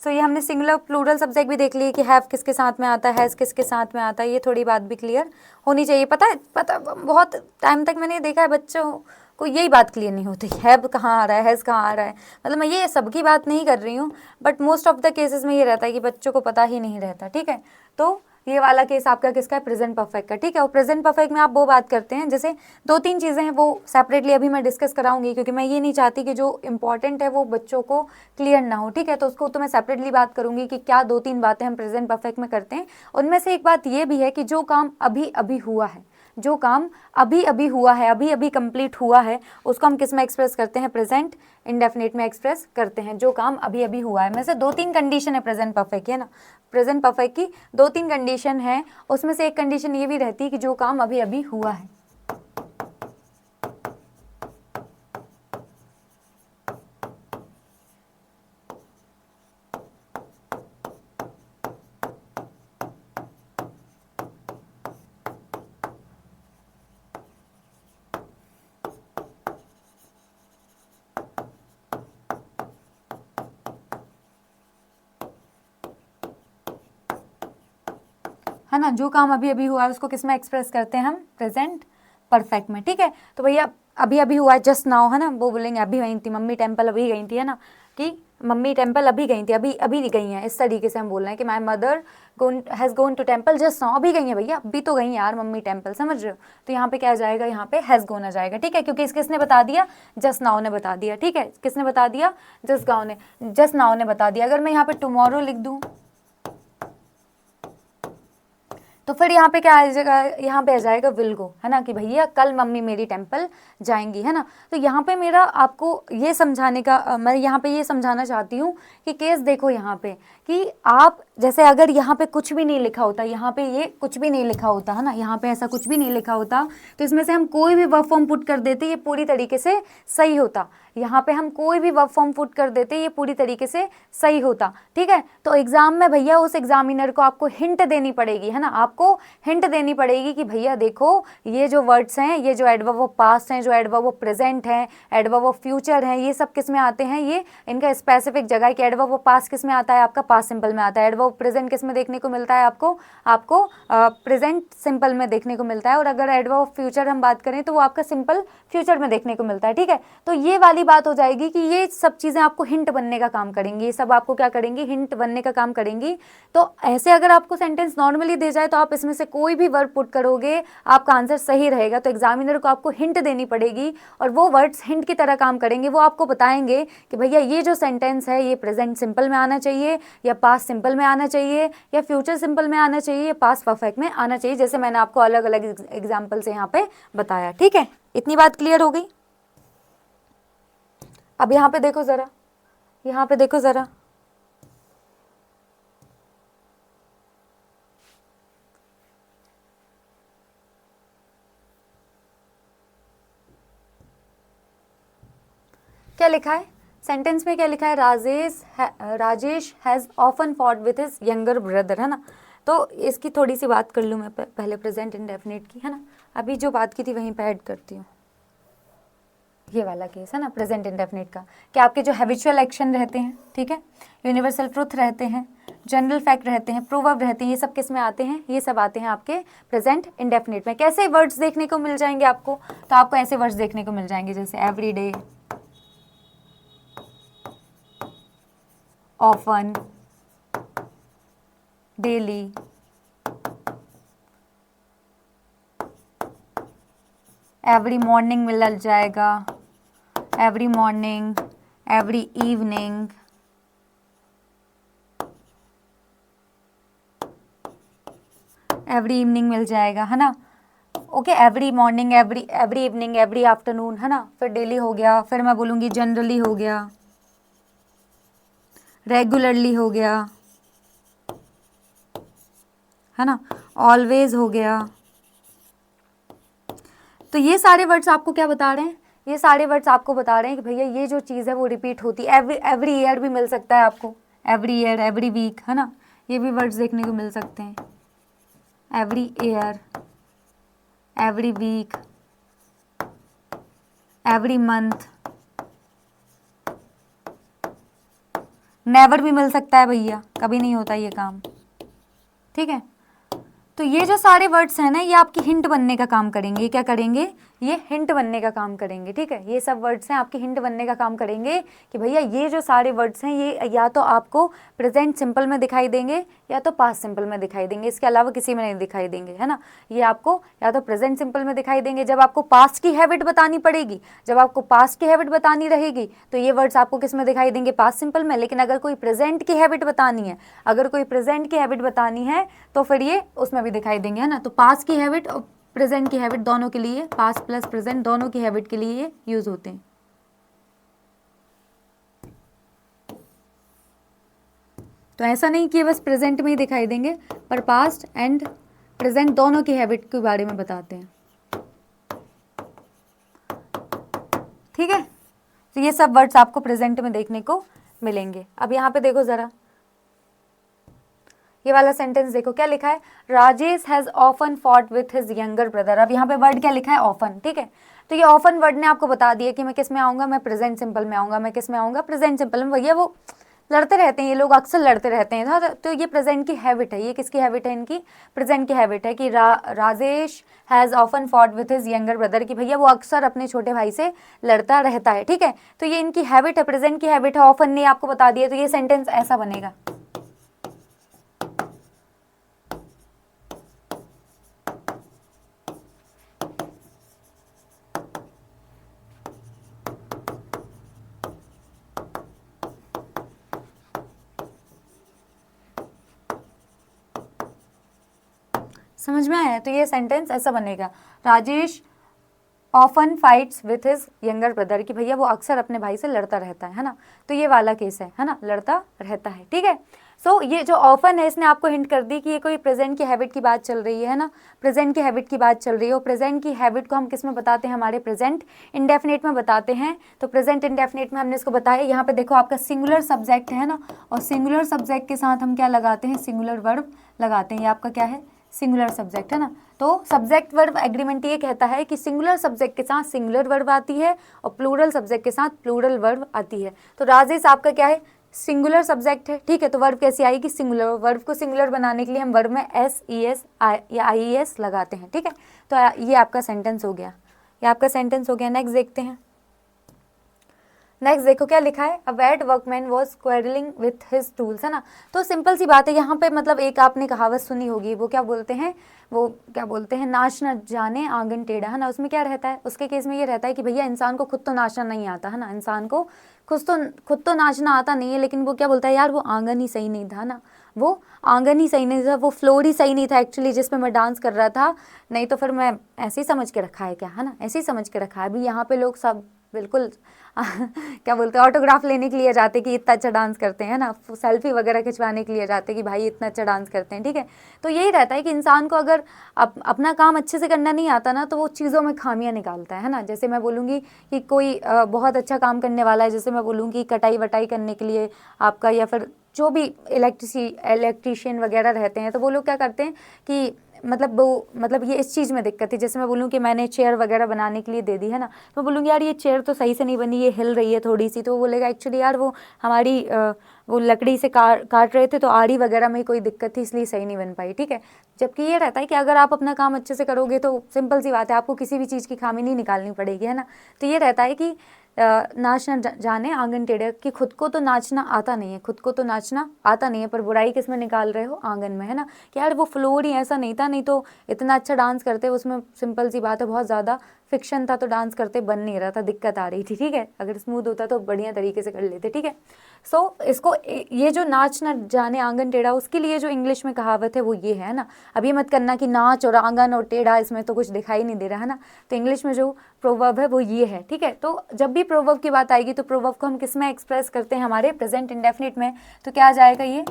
सो ये हमने सिंगुलर प्लूरल सब्जेक्ट भी देख लिए कि हैव किसके साथ में आता है, हैज़ किसके साथ में आता है, ये थोड़ी बात भी क्लियर होनी चाहिए। पता बहुत टाइम तक मैंने देखा है बच्चों को यही बात क्लियर नहीं होती, हैव कहाँ आ रहा है, हैज़ कहाँ आ रहा है। मतलब मैं ये सबकी बात नहीं कर रही हूँ, but most of the cases में ये रहता है कि बच्चों को पता ही नहीं रहता। ठीक है, तो ये वाला केस आपका किसका है, प्रेजेंट परफेक्ट का, ठीक है। और प्रेजेंट परफेक्ट में आप वो बात करते हैं, जैसे 2-3 चीज़ें हैं वो सेपरेटली अभी मैं डिस्कस कराऊंगी, क्योंकि मैं ये नहीं चाहती कि जो इंपॉर्टेंट है वो बच्चों को क्लियर ना हो, ठीक है। तो उसको तो मैं सेपरेटली बात करूंगी कि क्या 2-3 बातें हम प्रेजेंट परफेक्ट में करते हैं। उनमें से एक बात ये भी है कि जो काम अभी अभी हुआ है, जो काम अभी अभी हुआ है, अभी अभी कंप्लीट हुआ है, उसको हम किस में एक्सप्रेस करते हैं, प्रेजेंट इंडेफिनिट में एक्सप्रेस करते हैं। जो काम अभी अभी हुआ है, में से 2-3 कंडीशन है प्रेजेंट परफेक्ट की, है ना। प्रेजेंट परफेक्ट की 2-3 कंडीशन है, उसमें से एक कंडीशन ये भी रहती है कि जो काम अभी अभी हुआ है। है ना, जो काम अभी अभी हुआ है उसको किस में एक्सप्रेस करते हैं हम, प्रेजेंट परफेक्ट में, ठीक है। तो भैया अभी अभी हुआ है, जस्ट नाउ, है ना, वो बोलेंगे अभी गई थी मम्मी टेम्पल, अभी गई थी, है ना, कि मम्मी टेम्पल अभी गई थी, अभी अभी गई हैं, इस तरीके से हम बोल रहे हैं कि my mother has gone to temple just now, अभी गई है भैया, अभी तो गई हैं यार मम्मी टेम्पल, समझ रहे हो। तो यहाँ पे क्या आ जाएगा, यहाँ पे हैज़ गोन आ जाएगा, ठीक है, क्योंकि किसने बता दिया, जस्ट नाउ ने बता दिया, ठीक है। किसने बता दिया, जस्ट नाउ ने बता दिया। अगर मैं यहाँ पे टुमारो लिख दूँ तो फिर यहाँ पे क्या आ जाएगा, यहाँ पे आ जाएगा विल गो, है ना, कि भैया कल मम्मी मेरी टेम्पल जाएंगी, है ना। तो यहाँ पे मेरा आपको ये समझाने का मैं यहाँ पे ये समझाना चाहती हूँ कि केस देखो यहाँ पे कि आप जैसे अगर यहाँ पे कुछ भी नहीं लिखा होता, यहाँ पे ये कुछ भी नहीं लिखा होता, है ना, यहाँ पे ऐसा कुछ भी नहीं लिखा होता, तो इसमें से हम कोई भी वर्ब फॉर्म पुट कर देते, ये पूरी तरीके से सही होता। यहाँ पे हम कोई भी वर्ब फॉर्म पुट कर देते, ये पूरी तरीके से सही होता, ठीक है। तो एग्जाम में भैया उस एग्जामिनर को आपको हिंट देनी पड़ेगी, है ना, आपको हिंट देनी पड़ेगी कि भैया देखो ये जो वर्ड्स हैं, ये जो एडवर्ब ऑफ पास्ट हैं, जो एडवर्ब ऑफ प्रेजेंट हैं, एडवर्ब ऑफ फ्यूचर हैं, ये सब किस में आते हैं, ये इनका स्पेसिफिक जगह है कि एडवर्ब ऑफ पास्ट किस में आता है, आपका पास्ट सिंपल में आता है। एडवर्ब ऑफ प्रेजेंट किस में देखने को मिलता है, आपको प्रेजेंट सिंपल में देखने को मिलता है। और अगर एडवर्ब ऑफ फ्यूचर हम बात करें तो वो आपका सिंपल फ्यूचर में देखने को मिलता है, ठीक है। तो ये वाली बात हो जाएगी कि ये सब चीज़ें आपको हिंट बनने का काम करेंगी, ये सब आपको क्या करेंगी, हिंट बनने का काम करेंगी। तो ऐसे अगर आपको सेंटेंस नॉर्मली दे जाए तो आप इसमें से कोई भी वर्ड पुट करोगे, आपका आंसर सही रहेगा। तो एग्जामिनर को आपको हिंट देनी पड़ेगी और वो वर्ड्स हिंट की तरह काम करेंगे। वो आपको बताएंगे कि भैया ये जो सेंटेंस है ये प्रेजेंट सिंपल में आना चाहिए, या पास्ट सिंपल में आना चाहिए, या फ्यूचर सिंपल में आना चाहिए, या पास्ट परफेक्ट में आना चाहिए, जैसे मैंने आपको अलग अलग एग्जाम्पल से यहाँ पे बताया, ठीक है। इतनी बात क्लियर हो गई। अब यहाँ पे देखो ज़रा, यहाँ पे देखो ज़रा, क्या लिखा है सेंटेंस में, क्या लिखा है, Rajesh has often fought with his younger brother, है ना। तो इसकी थोड़ी सी बात कर लूँ मैं पहले प्रेजेंट इंडेफिनिट की, है ना। अभी जो बात की थी वहीं पे ऐड करती हूँ, ये वाला केस है ना प्रेजेंट इंडेफिनिट का, कि आपके जो हैबिचुअल एक्शन रहते हैं, ठीक है, यूनिवर्सल ट्रुथ रहते हैं, जनरल फैक्ट रहते हैं, प्रूवर्ब रहते हैं, ये सब किस में आते हैं, ये सब आते हैं आपके प्रेजेंट इंडेफिनिट में। कैसे वर्ड्स देखने को मिल जाएंगे आपको, तो आपको ऐसे वर्ड्स देखने को मिल जाएंगे जैसे everyday, often, daily, every morning मिल जाएगा, every morning, every evening, every evening मिल जाएगा, है ना। Okay, every morning, every evening, every afternoon, है ना। फिर डेली हो गया, फिर मैं बोलूँगी जनरली हो गया, रेगुलरली हो गया, है ना, ऑलवेज हो गया। तो ये सारे वर्ड्स आपको क्या बता रहे हैं, ये सारे वर्ड्स आपको बता रहे हैं कि भैया ये जो चीज़ है वो रिपीट होती है। एवरी ईयर भी मिल सकता है आपको, एवरी ईयर, एवरी वीक, है ना, ये भी वर्ड्स देखने को मिल सकते हैं। Every year, every week, every month, never भी मिल सकता है भैया, कभी नहीं होता ये काम, ठीक है। तो ये जो सारे वर्ड्स हैं ना, ये आपकी हिंट बनने का काम करेंगे। क्या करेंगे, ये हिंट बनने का काम करेंगे, ठीक है। ये सब वर्ड्स हैं आपके हिंट बनने का काम करेंगे कि भैया ये जो सारे वर्ड्स हैं ये या तो आपको प्रेजेंट सिंपल में दिखाई देंगे या तो पास्ट सिंपल में दिखाई देंगे, इसके अलावा किसी में नहीं दिखाई देंगे, है ना। ये आपको या तो प्रेजेंट सिंपल में दिखाई देंगे, जब आपको पास्ट की हैबिट बतानी पड़ेगी, जब आपको पास्ट की हैबिट बतानी रहेगी तो ये वर्ड्स आपको किस में दिखाई देंगे, पास्ट सिंपल में। लेकिन अगर कोई प्रेजेंट की हैबिट बतानी है, अगर कोई प्रेजेंट की हैबिट बतानी है तो फिर ये उसमें भी दिखाई देंगे, है ना। तो पास्ट की हैबिट और प्रेजेंट की हैबिट दोनों के लिए, पास्ट प्लस प्रेजेंट दोनों की हैबिट के लिए ये यूज होते हैं। तो ऐसा नहीं कि बस प्रेजेंट में ही दिखाई देंगे, पर पास्ट एंड प्रेजेंट दोनों की हैबिट के बारे में बताते हैं, ठीक है। तो ये सब वर्ड्स आपको प्रेजेंट में देखने को मिलेंगे। अब यहाँ पे देखो जरा, ये वाला सेंटेंस देखो क्या लिखा है, Rajesh has often fought with his younger brother. अब यहाँ पे वर्ड क्या लिखा है, ऑफन, ठीक है। तो ये ऑफन वर्ड ने आपको बता दिया कि मैं किस में आऊंगा, मैं प्रेजेंट सिंपल में आऊंगा। मैं किस में आऊंगा, प्रेजेंट सिंपल में। भैया वो लड़ते रहते हैं, ये लोग अक्सर लड़ते रहते हैं ना। तो ये प्रेजेंट की हैबिट है, ये किसकी हैबिट है, इनकी प्रेजेंट की हैबिट है कि Rajesh has often fought with his younger brother, कि भैया वो अक्सर अपने छोटे भाई से लड़ता रहता है, ठीक है। तो ये इनकी हैबिट है, प्रेजेंट की हैबिट है, ऑफन ने आपको बता दिया। तो ये सेंटेंस ऐसा बनेगा, समझ में आया। तो ये सेंटेंस ऐसा बनेगा, Rajesh often fights with his younger brother, कि भैया वो अक्सर अपने भाई से लड़ता रहता है ना। तो ये वाला केस है ना, लड़ता रहता है, ठीक है। सो ये जो ऑफन है इसने आपको हिंट कर दी कि ये कोई प्रेजेंट की हैबिट की बात चल रही है ना, प्रेजेंट की हैबिट की बात चल रही है। और प्रेजेंट की हैबिट को हम किस में बताते हैं, हमारे प्रेजेंट इंडेफिनिट में बताते हैं। तो प्रेजेंट इंडेफिनिट में हमने इसको बताया, यहाँ पे देखो आपका सिंगुलर सब्जेक्ट है ना, और सिंगुलर सब्जेक्ट के साथ हम क्या लगाते हैं, सिंगुलर वर्ब लगाते हैं। ये आपका क्या है, सिंगुलर सब्जेक्ट है ना। तो सब्जेक्ट वर्ब एग्रीमेंट ये कहता है कि सिंगुलर सब्जेक्ट के साथ सिंगुलर वर्ब आती है और प्लूरल सब्जेक्ट के साथ प्लूरल वर्ब आती है। तो राजेश आपका क्या है, सिंगुलर सब्जेक्ट है, ठीक है। तो वर्ब कैसी आएगी, सिंगुलर। वर्ब को सिंगुलर बनाने के लिए हम वर्ब में एस ई एस या आई ई एस लगाते हैं, ठीक है। तो ये आपका सेंटेंस हो गया, ये आपका सेंटेंस हो गया। नेक्स्ट देखते हैं, नेक्स्ट देखो क्या लिखा है, a bad workman was quarrelling with his tools, है ना। तो सिंपल सी बात है, यहाँ पे मतलब एक आपने कहावत सुनी होगी, वो क्या बोलते हैं, वो क्या बोलते हैं, नाच न जाने आंगन टेढ़ा, है ना। उसमें क्या रहता है, उसके केस में ये रहता है कि भैया इंसान को खुद तो नाचना नहीं आता, है ना। इंसान को खुद तो नाचना आता नहीं है, लेकिन वो क्या बोलता है, यार वो आंगन ही सही नहीं था ना, वो आंगन ही सही नहीं था, वो फ्लोर ही सही नहीं था एक्चुअली जिसपे मैं डांस कर रहा था, नहीं तो फिर मैं ऐसे ही समझ के रखा है क्या, है ना, ऐसे ही समझ के रखा है। अभी यहाँ पे लोग सब बिल्कुल क्या बोलते हैं, ऑटोग्राफ लेने के लिए जाते कि इतना अच्छा डांस करते हैं ना, सेल्फी वगैरह खिंचवाने के लिए जाते कि भाई इतना अच्छा डांस करते हैं, ठीक है। तो यही रहता है कि इंसान को अगर अपना काम अच्छे से करना नहीं आता ना, तो वो चीज़ों में खामियां निकालता है ना। जैसे मैं बोलूँगी कि कोई बहुत अच्छा काम करने वाला है, जैसे मैं बोलूँगी कटाई वटाई करने के लिए आपका, या फिर जो भी इलेक्ट्रीशियन वगैरह रहते हैं, तो वो लोग क्या करते हैं कि मतलब ये इस चीज़ में दिक्कत है। जैसे मैं बोलूँ कि मैंने चेयर वगैरह बनाने के लिए दे दी, है ना, तो मैं बोलूँगी यार ये चेयर तो सही से नहीं बनी, ये हिल रही है थोड़ी सी, तो वो बोलेगा एक्चुअली यार वो हमारी वो लकड़ी से काट रहे थे तो आरी वगैरह में कोई दिक्कत थी इसलिए सही नहीं बन पाई, ठीक है। जबकि ये रहता है कि अगर आप अपना काम अच्छे से करोगे तो सिंपल सी बात है, आपको किसी भी चीज़ की खामी नहीं निकालनी पड़ेगी, है ना। तो ये रहता है कि नाचना जाने आंगन टेढ़े, कि खुद को तो नाचना आता नहीं है, खुद को तो नाचना आता नहीं है, पर बुराई किस में निकाल रहे हो, आंगन में, है ना। कि यार वो फ्लोर ही ऐसा नहीं था, नहीं तो इतना अच्छा डांस करते, उसमें सिंपल सी बात है बहुत ज़्यादा फिक्शन था, तो डांस करते बन नहीं रहा था, दिक्कत आ रही थी, ठीक है। अगर स्मूथ होता तो बढ़िया तरीके से कर लेते, ठीक है। सो इसको ये जो नाच न जाने आंगन टेढ़ा, उसके लिए जो इंग्लिश में कहावत है वो ये है ना। अब ये मत करना कि नाच और आंगन और टेढ़ा इसमें तो कुछ दिखाई नहीं दे रहा, है ना। तो इंग्लिश में जो प्रोवर्ब है वो ये है, ठीक है। तो जब भी प्रोवर्ब की बात आएगी तो प्रोवर्ब को हम किस में एक्सप्रेस करते हैं, हमारे प्रेजेंट इंडेफिनिट में। तो क्या आ जाएगा ये,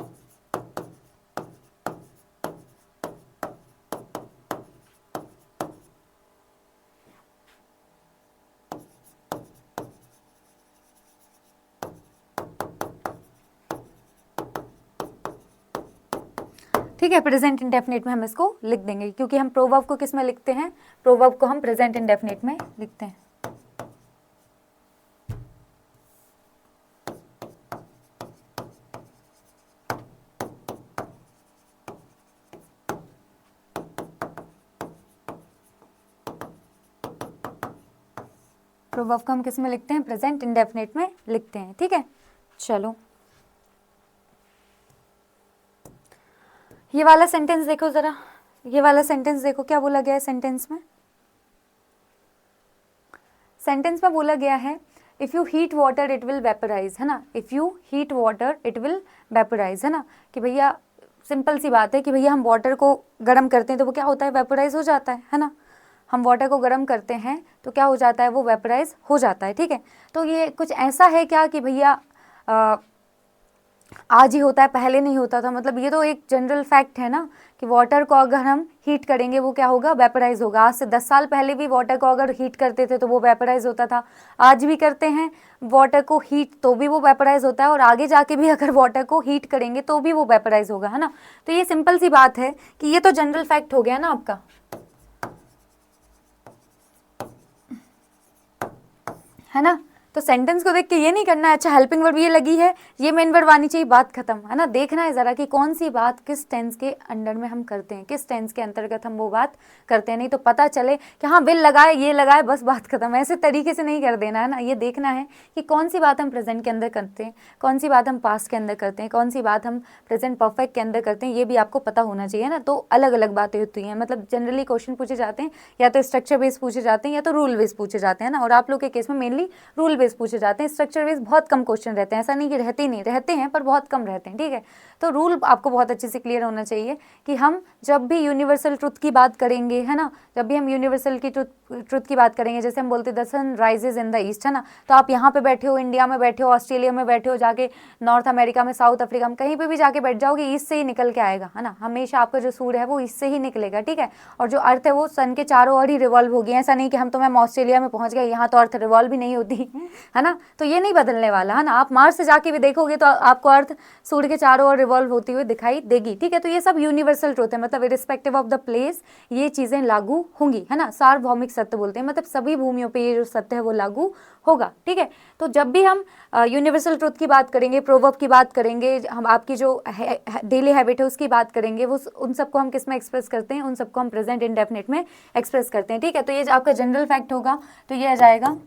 ठीक है। प्रेजेंट इंडेफिनिट में हम इसको लिख देंगे, क्योंकि हम प्रोवर्ब को किस में लिखते हैं, प्रोवर्ब को हम प्रेजेंट इंडेफिनिट में लिखते हैं। प्रोवर्ब को हम किस में लिखते हैं, प्रेजेंट इंडेफिनिट में लिखते हैं, ठीक है। चलो ये वाला सेंटेंस देखो जरा, ये वाला सेंटेंस देखो क्या बोला गया है सेंटेंस में। सेंटेंस में बोला गया है if you heat water it will vaporise, है ना, if you heat water it will vaporise, है ना, कि भैया सिंपल सी बात है कि भैया हम वाटर को गर्म करते हैं तो वो क्या होता है, वेपराइज हो जाता है ना। हम वाटर को गर्म करते हैं तो क्या हो जाता है, वो वेपराइज हो जाता है, ठीक है। तो ये कुछ ऐसा है क्या कि भैया आज ही होता है, पहले नहीं होता था, मतलब ये तो एक जनरल फैक्ट है ना कि वाटर को अगर हम हीट करेंगे वो क्या होगा, वेपराइज होगा। आज से 10 साल पहले भी वाटर को अगर हीट करते थे तो वो वेपराइज होता था, आज भी करते हैं वाटर को हीट तो भी वो वेपराइज होता है, और आगे जाके भी अगर वाटर को हीट करेंगे तो भी वो वेपराइज होगा, है ना। तो ये सिंपल सी बात है कि ये तो जनरल फैक्ट हो गया ना आपका, है ना। तो सेंटेंस को देख के ये नहीं करना है अच्छा हेल्पिंग वर्ब ये लगी है, ये मेन वर्ब आनी चाहिए, बात खत्म, है ना। देखना है जरा कि कौन सी बात किस टेंस के अंडर में हम करते हैं, किस टेंस के अंतर्गत हम वो बात करते हैं, नहीं तो पता चले कि हाँ विल लगाए, ये लगाए, बस बात खत्म, ऐसे तरीके से नहीं कर देना, है ना। ये देखना है कि कौन सी बात हम प्रेजेंट के अंदर करते हैं, कौन सी बात हम पास्ट के अंदर करते हैं, कौन सी बात हम प्रेजेंट परफेक्ट के अंदर करते हैं, ये भी आपको पता होना चाहिए ना। तो अलग अलग बातें होती हैं, मतलब जनरली क्वेश्चन पूछे जाते हैं या तो स्ट्रक्चर बेस्ड पूछे जाते हैं या तो रूल बेस्ड पूछे जाते हैं ना, और आप लोग के केस में मेनली रूल बेस्ड पूछे जाते हैं। स्ट्रक्चर बेस्ड बहुत कम क्वेश्चन रहते हैं, ऐसा नहीं कि रहते नहीं, रहते हैं पर बहुत कम रहते हैं, ठीक है। तो रूल आपको बहुत अच्छे से क्लियर होना चाहिए कि हम जब भी यूनिवर्सल ट्रुथ की बात करेंगे, है ना, जब भी हम यूनिवर्सल की ट्रुथ की बात करेंगे, जैसे हम बोलते the sun rises in the east, है ना, तो आप यहाँ पे बैठे हो, इंडिया में बैठे हो, ऑस्ट्रेलिया में बैठे हो, जाके नॉर्थ अमेरिका में, साउथ अफ्रीका में, कहीं पे भी जाके बैठ जाओगे, ईस्ट से ही निकल के आएगा, है ना। हमेशा आपका जो सूर्य है वो ईस्ट से ही निकलेगा, ठीक है। और जो अर्थ है वो सन के चारों ओर ही रिवॉल्व होगी, ऐसा नहीं कि हम तो मैम ऑस्ट्रेलिया में पहुंच गए, यहाँ तो अर्थ रिवॉल्व भी नहीं होती है ना। तो ये नहीं बदलने वाला, है ना। आप मार्स से जाके भी देखोगे तो आपको अर्थ सूर्य के चारों ओर रिवॉल्व होती हुई दिखाई देगी, ठीक है। तो ये सब यूनिवर्सल ट्रूथ है, मतलब इरिस्पेक्टिव ऑफ द प्लेस ये चीजें लागू होंगी, है ना। सार्वभौमिक सत्य बोलते हैं, मतलब सभी भूमियों पे ये जो सत्य है वो लागू होगा, ठीक है। तो जब भी हम यूनिवर्सल ट्रूथ की बात करेंगे, प्रोवर्ब की बात करेंगे, हम आपकी जो डेली हैबिट है उसकी बात करेंगे, वो उन सबको हम किस में एक्सप्रेस करते हैं, उन सबको हम प्रेजेंट इंडेफिनिट में एक्सप्रेस करते हैं, ठीक है। तो ये आपका जनरल फैक्ट होगा, तो ये आ जाएगा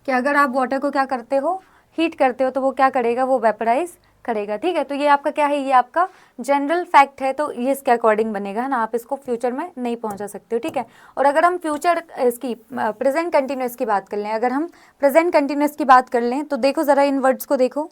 कि अगर आप वाटर को क्या करते हो, हीट करते हो, तो वो क्या करेगा, वो वेपराइज करेगा, ठीक है। तो ये आपका क्या है, ये आपका जनरल फैक्ट है, तो ये इसके अकॉर्डिंग बनेगा, है ना। आप इसको फ्यूचर में नहीं पहुंचा सकते हो, ठीक है। और अगर हम फ्यूचर इसकी प्रेजेंट कंटिन्यूस की बात कर लें, अगर हम प्रेजेंट कंटिन्यूस की बात कर लें तो देखो ज़रा इन वर्ड्स को देखो,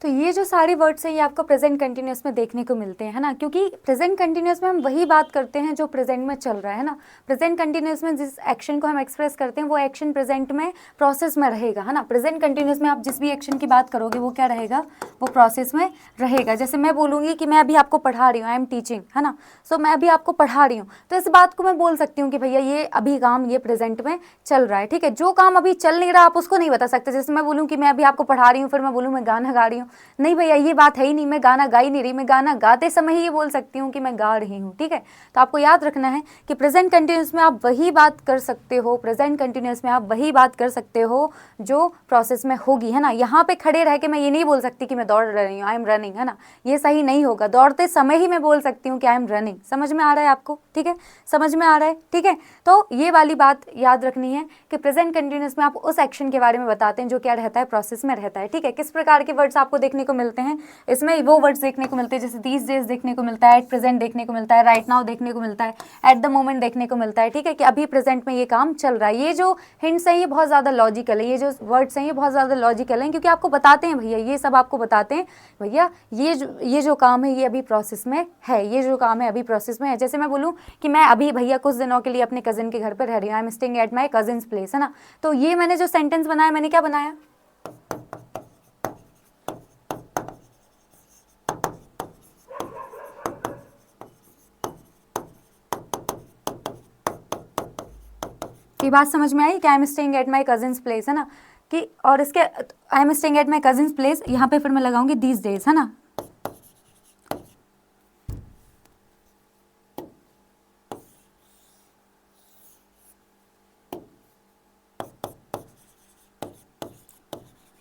तो ये जो सारे वर्ड्स हैं ये आपको प्रेजेंट कंटिन्यूस में देखने को मिलते हैं, है ना, क्योंकि प्रेजेंट कंटिन्यूस में हम वही बात करते हैं जो प्रेजेंट में चल रहा है ना। प्रेजेंट कंटिन्यूस में जिस एक्शन को हम एक्सप्रेस करते हैं वो एक्शन प्रेजेंट में प्रोसेस में रहेगा, है ना। प्रेजेंट कंटिन्यूस में आप जिस भी एक्शन की बात करोगे वो क्या रहेगा, वो प्रोसेस में रहेगा। जैसे मैं बोलूँगी कि मैं अभी आपको पढ़ा रही हूँ, आई एम टीचिंग, है ना, सो मैं अभी आपको पढ़ा रही हूँ, तो इस बात को मैं बोल सकती हूँ कि भैया ये अभी काम ये प्रेजेंट में चल रहा है, ठीक है। जो काम अभी चल नहीं रहा आप उसको नहीं बता सकते। जैसे मैं बोलूँ कि मैं अभी आपको पढ़ा रही हूँ, फिर मैं बोलूँ मैं गाना गा रही हूँ, नहीं भैया ये बात है ही नहीं, मैं गाना गा ही नहीं रही, मैं गाना गाते समय ही ये बोल सकती हूँ कि मैं गा रही हूँ, ठीक है। तो आपको याद रखना है कि प्रेजेंट कंटिन्यूस में आप वही बात कर सकते हो, प्रेजेंट कंटिन्यूस में आप वही बात कर सकते हो जो प्रोसेस में होगी, है ना। यहाँ पे खड़े रह के मैं ये नहीं बोल सकती कि मैं दौड़ रही हूँ, आई एम रनिंग, है ना, ये सही नहीं होगा। दौड़ते समय ही मैं बोल सकती हूँ कि आई एम रनिंग। समझ में आ रहा है आपको, ठीक है, समझ में आ रहा है, ठीक है। तो ये वाली बात याद रखनी है कि प्रेजेंट कंटिन्यूस में आप उस एक्शन के बारे में बताते हैं जो क्या रहता है, प्रोसेस में रहता है, ठीक है। किस प्रकार के वर्ड्स आपको देखने को मिलते हैं इसमें, वो वर्ड्स देखने को मिलते हैं जैसे दीज डेज देखने को मिलता है, एट प्रेजेंट देखने को मिलता है, राइट नाउ देखने को मिलता है, एट द मोमेंट देखने को मिलता है, ठीक है, कि अभी प्रेजेंट में ये काम चल रहा है। ये जो हिंट्स हैं ये बहुत ज़्यादा लॉजिकल है, ये जो वर्ड्स हैं ये बहुत ज़्यादा लॉजिकल हैं, क्योंकि आपको बताते हैं भैया, ये सब आपको बताते हैं भैया ये जो काम है ये अभी प्रोसेस में है, ये जो काम है अभी प्रोसेस में है। जैसे मैं बोलूँ कि मैं अभी भैया कुछ दिनों के लिए अपने कजिन के घर पर रह रही हूँ, I am staying at my cousins place, है ना। तो ये मैंने जो सेंटेंस बनाया, मैंने क्या बनाया, ये बात समझ में आई कि I am staying at my cousins place, है ना, कि और इसके I am staying at my cousins place यहाँ पे फिर मैं लगाऊंगी दीज डेज, है ना।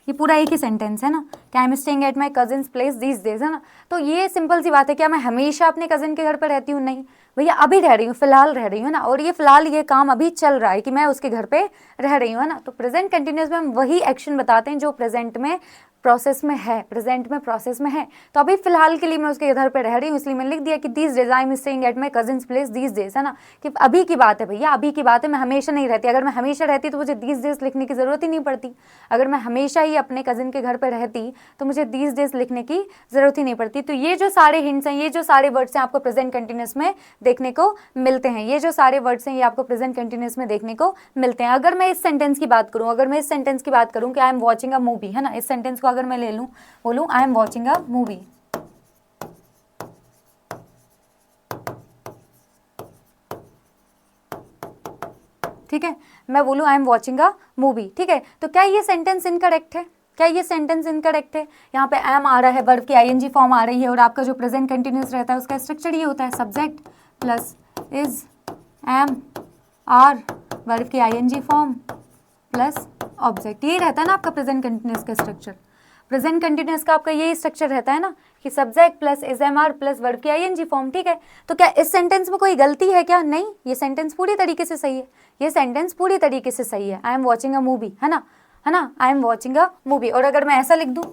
ये पूरा एक ही सेंटेंस है ना कि I am staying at my cousins place these days, है ना। तो ये सिंपल सी बात है, क्या मैं हमेशा अपने कजिन के घर पर रहती हूँ? नहीं भैया, अभी रह रही हूँ, फिलहाल रह रही हूँ ना, और ये फिलहाल ये काम अभी चल रहा है कि मैं उसके घर पे रह रही हूँ, है ना। तो प्रेजेंट कंटिन्यूस में हम वही एक्शन बताते हैं जो प्रेजेंट में प्रोसेस में है, प्रेजेंट में प्रोसेस में है। तो अभी फिलहाल के लिए मैं उसके घर पे रह रही हूँ, इसलिए मैंने लिख दिया कि these days I am staying at my cousins place these days, है ना, कि अभी की बात है भैया, अभी की बात है, मैं हमेशा नहीं रहती। अगर मैं हमेशा रहती तो मुझे दीज डेज लिखने की जरूरत ही नहीं पड़ती। अगर मैं हमेशा ही अपने कजिन के घर पर रहती तो मुझे दीज डेज लिखने की जरूरत ही नहीं पड़ती। तो ये जो सारे हिंट्स हैं, ये जो सारे वर्ड्स हैं, आपको प्रेजेंट कंटिन्यूस में देखने को मिलते हैं। ये जो सारे वर्ड्स हैं ये आपको प्रेजेंट कंटिन्यूस में देखने को मिलते हैं। अगर मैं इस सेंटेंस की बात करूं, अगर मैं इस सेंटेंस की बात करूं कि आई एम वॉचिंग अ मूवी, है ना, इस सेंटेंस को अगर मैं ले लूं, बोलूं आई एम वॉचिंग अ मूवी, ठीक है, मैं बोलूं आई एम वॉचिंग अ मूवी, ठीक है, तो क्या ये सेंटेंस इनकरेक्ट है? क्या ये सेंटेंस इनकरेक्ट है? यहाँ पे एम आ रहा है, वर्ब की आईएनजी फॉर्म आ रही है, और आपका जो प्रेजेंट कंटिन्यूस रहता है उसका स्ट्रक्चर ये होता है subject plus is am are, verb की आईएनजी फॉर्म प्लस ऑब्जेक्ट, ये रहता है ना आपका प्रेजेंट कंटिन्यूस का स्ट्रक्चर। प्रेजेंट कंटिन्यूस का आपका यही स्ट्रक्चर रहता है ना कि subject plus is am are plus verb की आईएनजी फॉर्म, ठीक है। तो क्या इस सेंटेंस में कोई गलती है क्या? नहीं, ये सेंटेंस पूरी तरीके से सही है, ये सेंटेंस पूरी तरीके से सही है। I am watching a movie, है ना, है ना, I am watching a movie. और अगर मैं ऐसा लिख दूं,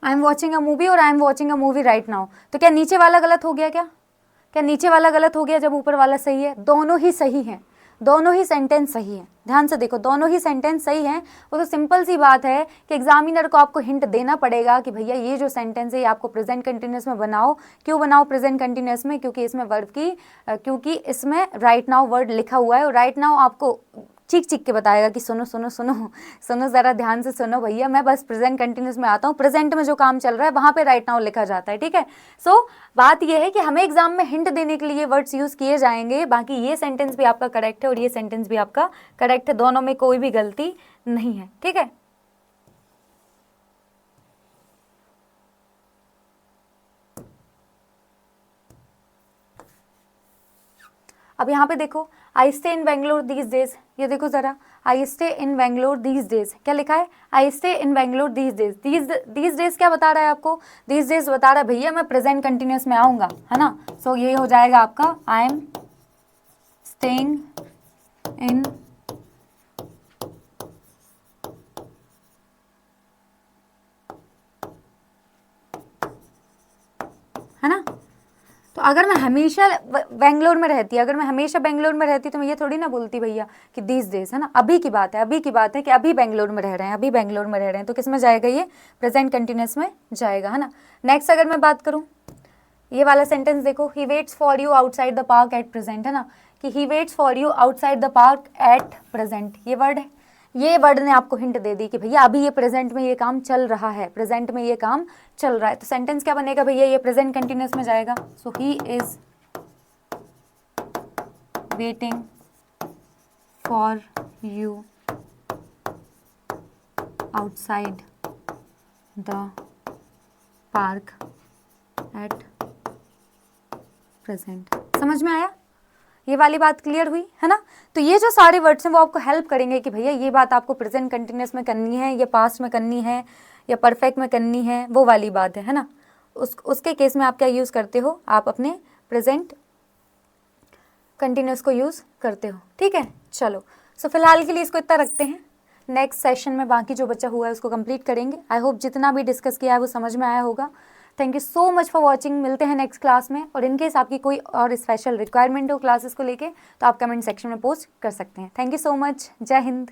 I am watching a movie और I am watching a movie right now, तो क्या नीचे वाला गलत हो गया? क्या नीचे वाला गलत हो गया जब ऊपर वाला सही है? दोनों ही सही हैं, दोनों ही सेंटेंस सही है। ध्यान से देखो, दोनों ही सेंटेंस सही हैं। वो तो सिंपल सी बात है कि एग्जामिनर को आपको हिंट देना पड़ेगा कि भैया ये जो सेंटेंस है ये आपको प्रेजेंट कंटिन्यूस में बनाओ। क्यों बनाओ प्रेजेंट कंटिन्यूस में? क्योंकि इसमें वर्ब की क्योंकि इसमें राइट नाउ वर्ड लिखा हुआ है, और राइट नाउ आपको चीख चीख के बताएगा कि सुनो सुनो सुनो सुनो, ज़रा ध्यान से सुनो भैया, मैं बस प्रेजेंट कंटिन्यूस में आता हूँ, प्रेजेंट में जो काम चल रहा है वहाँ पे राइट नाउ लिखा जाता है, ठीक है। सो बात ये है कि हमें एग्जाम में हिंट देने के लिए वर्ड्स यूज़ किए जाएंगे। बाकी ये सेंटेंस भी आपका करेक्ट है और ये सेंटेंस भी आपका करेक्ट है, दोनों में कोई भी गलती नहीं है, ठीक है। अब यहाँ पे देखो, I stay in Bangalore these days, ये देखो जरा, I stay in Bangalore these days, क्या लिखा है? I stay in Bangalore these days. These days क्या बता रहा है आपको? दीज डेज बता रहा है भैया मैं प्रेजेंट कंटिन्यूस में आऊँगा, है ना। सो ये हो जाएगा आपका आई एम स्टेइंग इन है ना। तो अगर मैं हमेशा बेंगलोर में रहती, अगर मैं हमेशा बेंगलोर में रहती तो मैं ये थोड़ी ना बोलती भैया कि दीज डेज, है ना। अभी की बात है, अभी की बात है कि अभी बेंगलोर में रह रहे हैं, अभी बेंगलोर में रह रहे हैं, तो किस में जाएगा? ये प्रेजेंट कंटिन्यूस में जाएगा, है ना। नेक्स्ट अगर मैं बात करूँ, ये वाला सेंटेंस देखो, he waits for you outside the park at present, है ना, कि he waits for you outside the park at present, ये वर्ड है। ये वर्ड ने आपको हिंट दे दी कि भैया अभी ये प्रेजेंट में ये काम चल रहा है, प्रेजेंट में ये काम चल रहा है। तो सेंटेंस क्या बनेगा भैया? ये प्रेजेंट कंटिन्यूस में जाएगा। So he is waiting for you outside the park at present. समझ में आया? ये वाली बात क्लियर हुई, है ना। तो ये जो सारे वर्ड्स हैं वो आपको हेल्प करेंगे कि भैया ये बात आपको प्रेजेंट कंटिन्यूस में करनी है, या पास्ट में करनी है, या परफेक्ट में करनी है, वो वाली बात है ना। उसके केस में आप क्या यूज़ करते हो? आप अपने प्रेजेंट कंटिन्यूस को यूज़ करते हो, ठीक है। चलो, सो फिलहाल के लिए इसको इतना रखते हैं। नेक्स्ट सेशन में बाकी जो बचा हुआ है उसको कंप्लीट करेंगे। आई होप जितना भी डिस्कस किया है वो समझ में आया होगा। Thank you so much for watching. मिलते हैं नेक्स्ट क्लास में, और इनकेस आपकी कोई और स्पेशल रिक्वायरमेंट हो क्लासेस को लेके तो आप कमेंट सेक्शन में पोस्ट कर सकते हैं। Thank you so much. जय हिंद।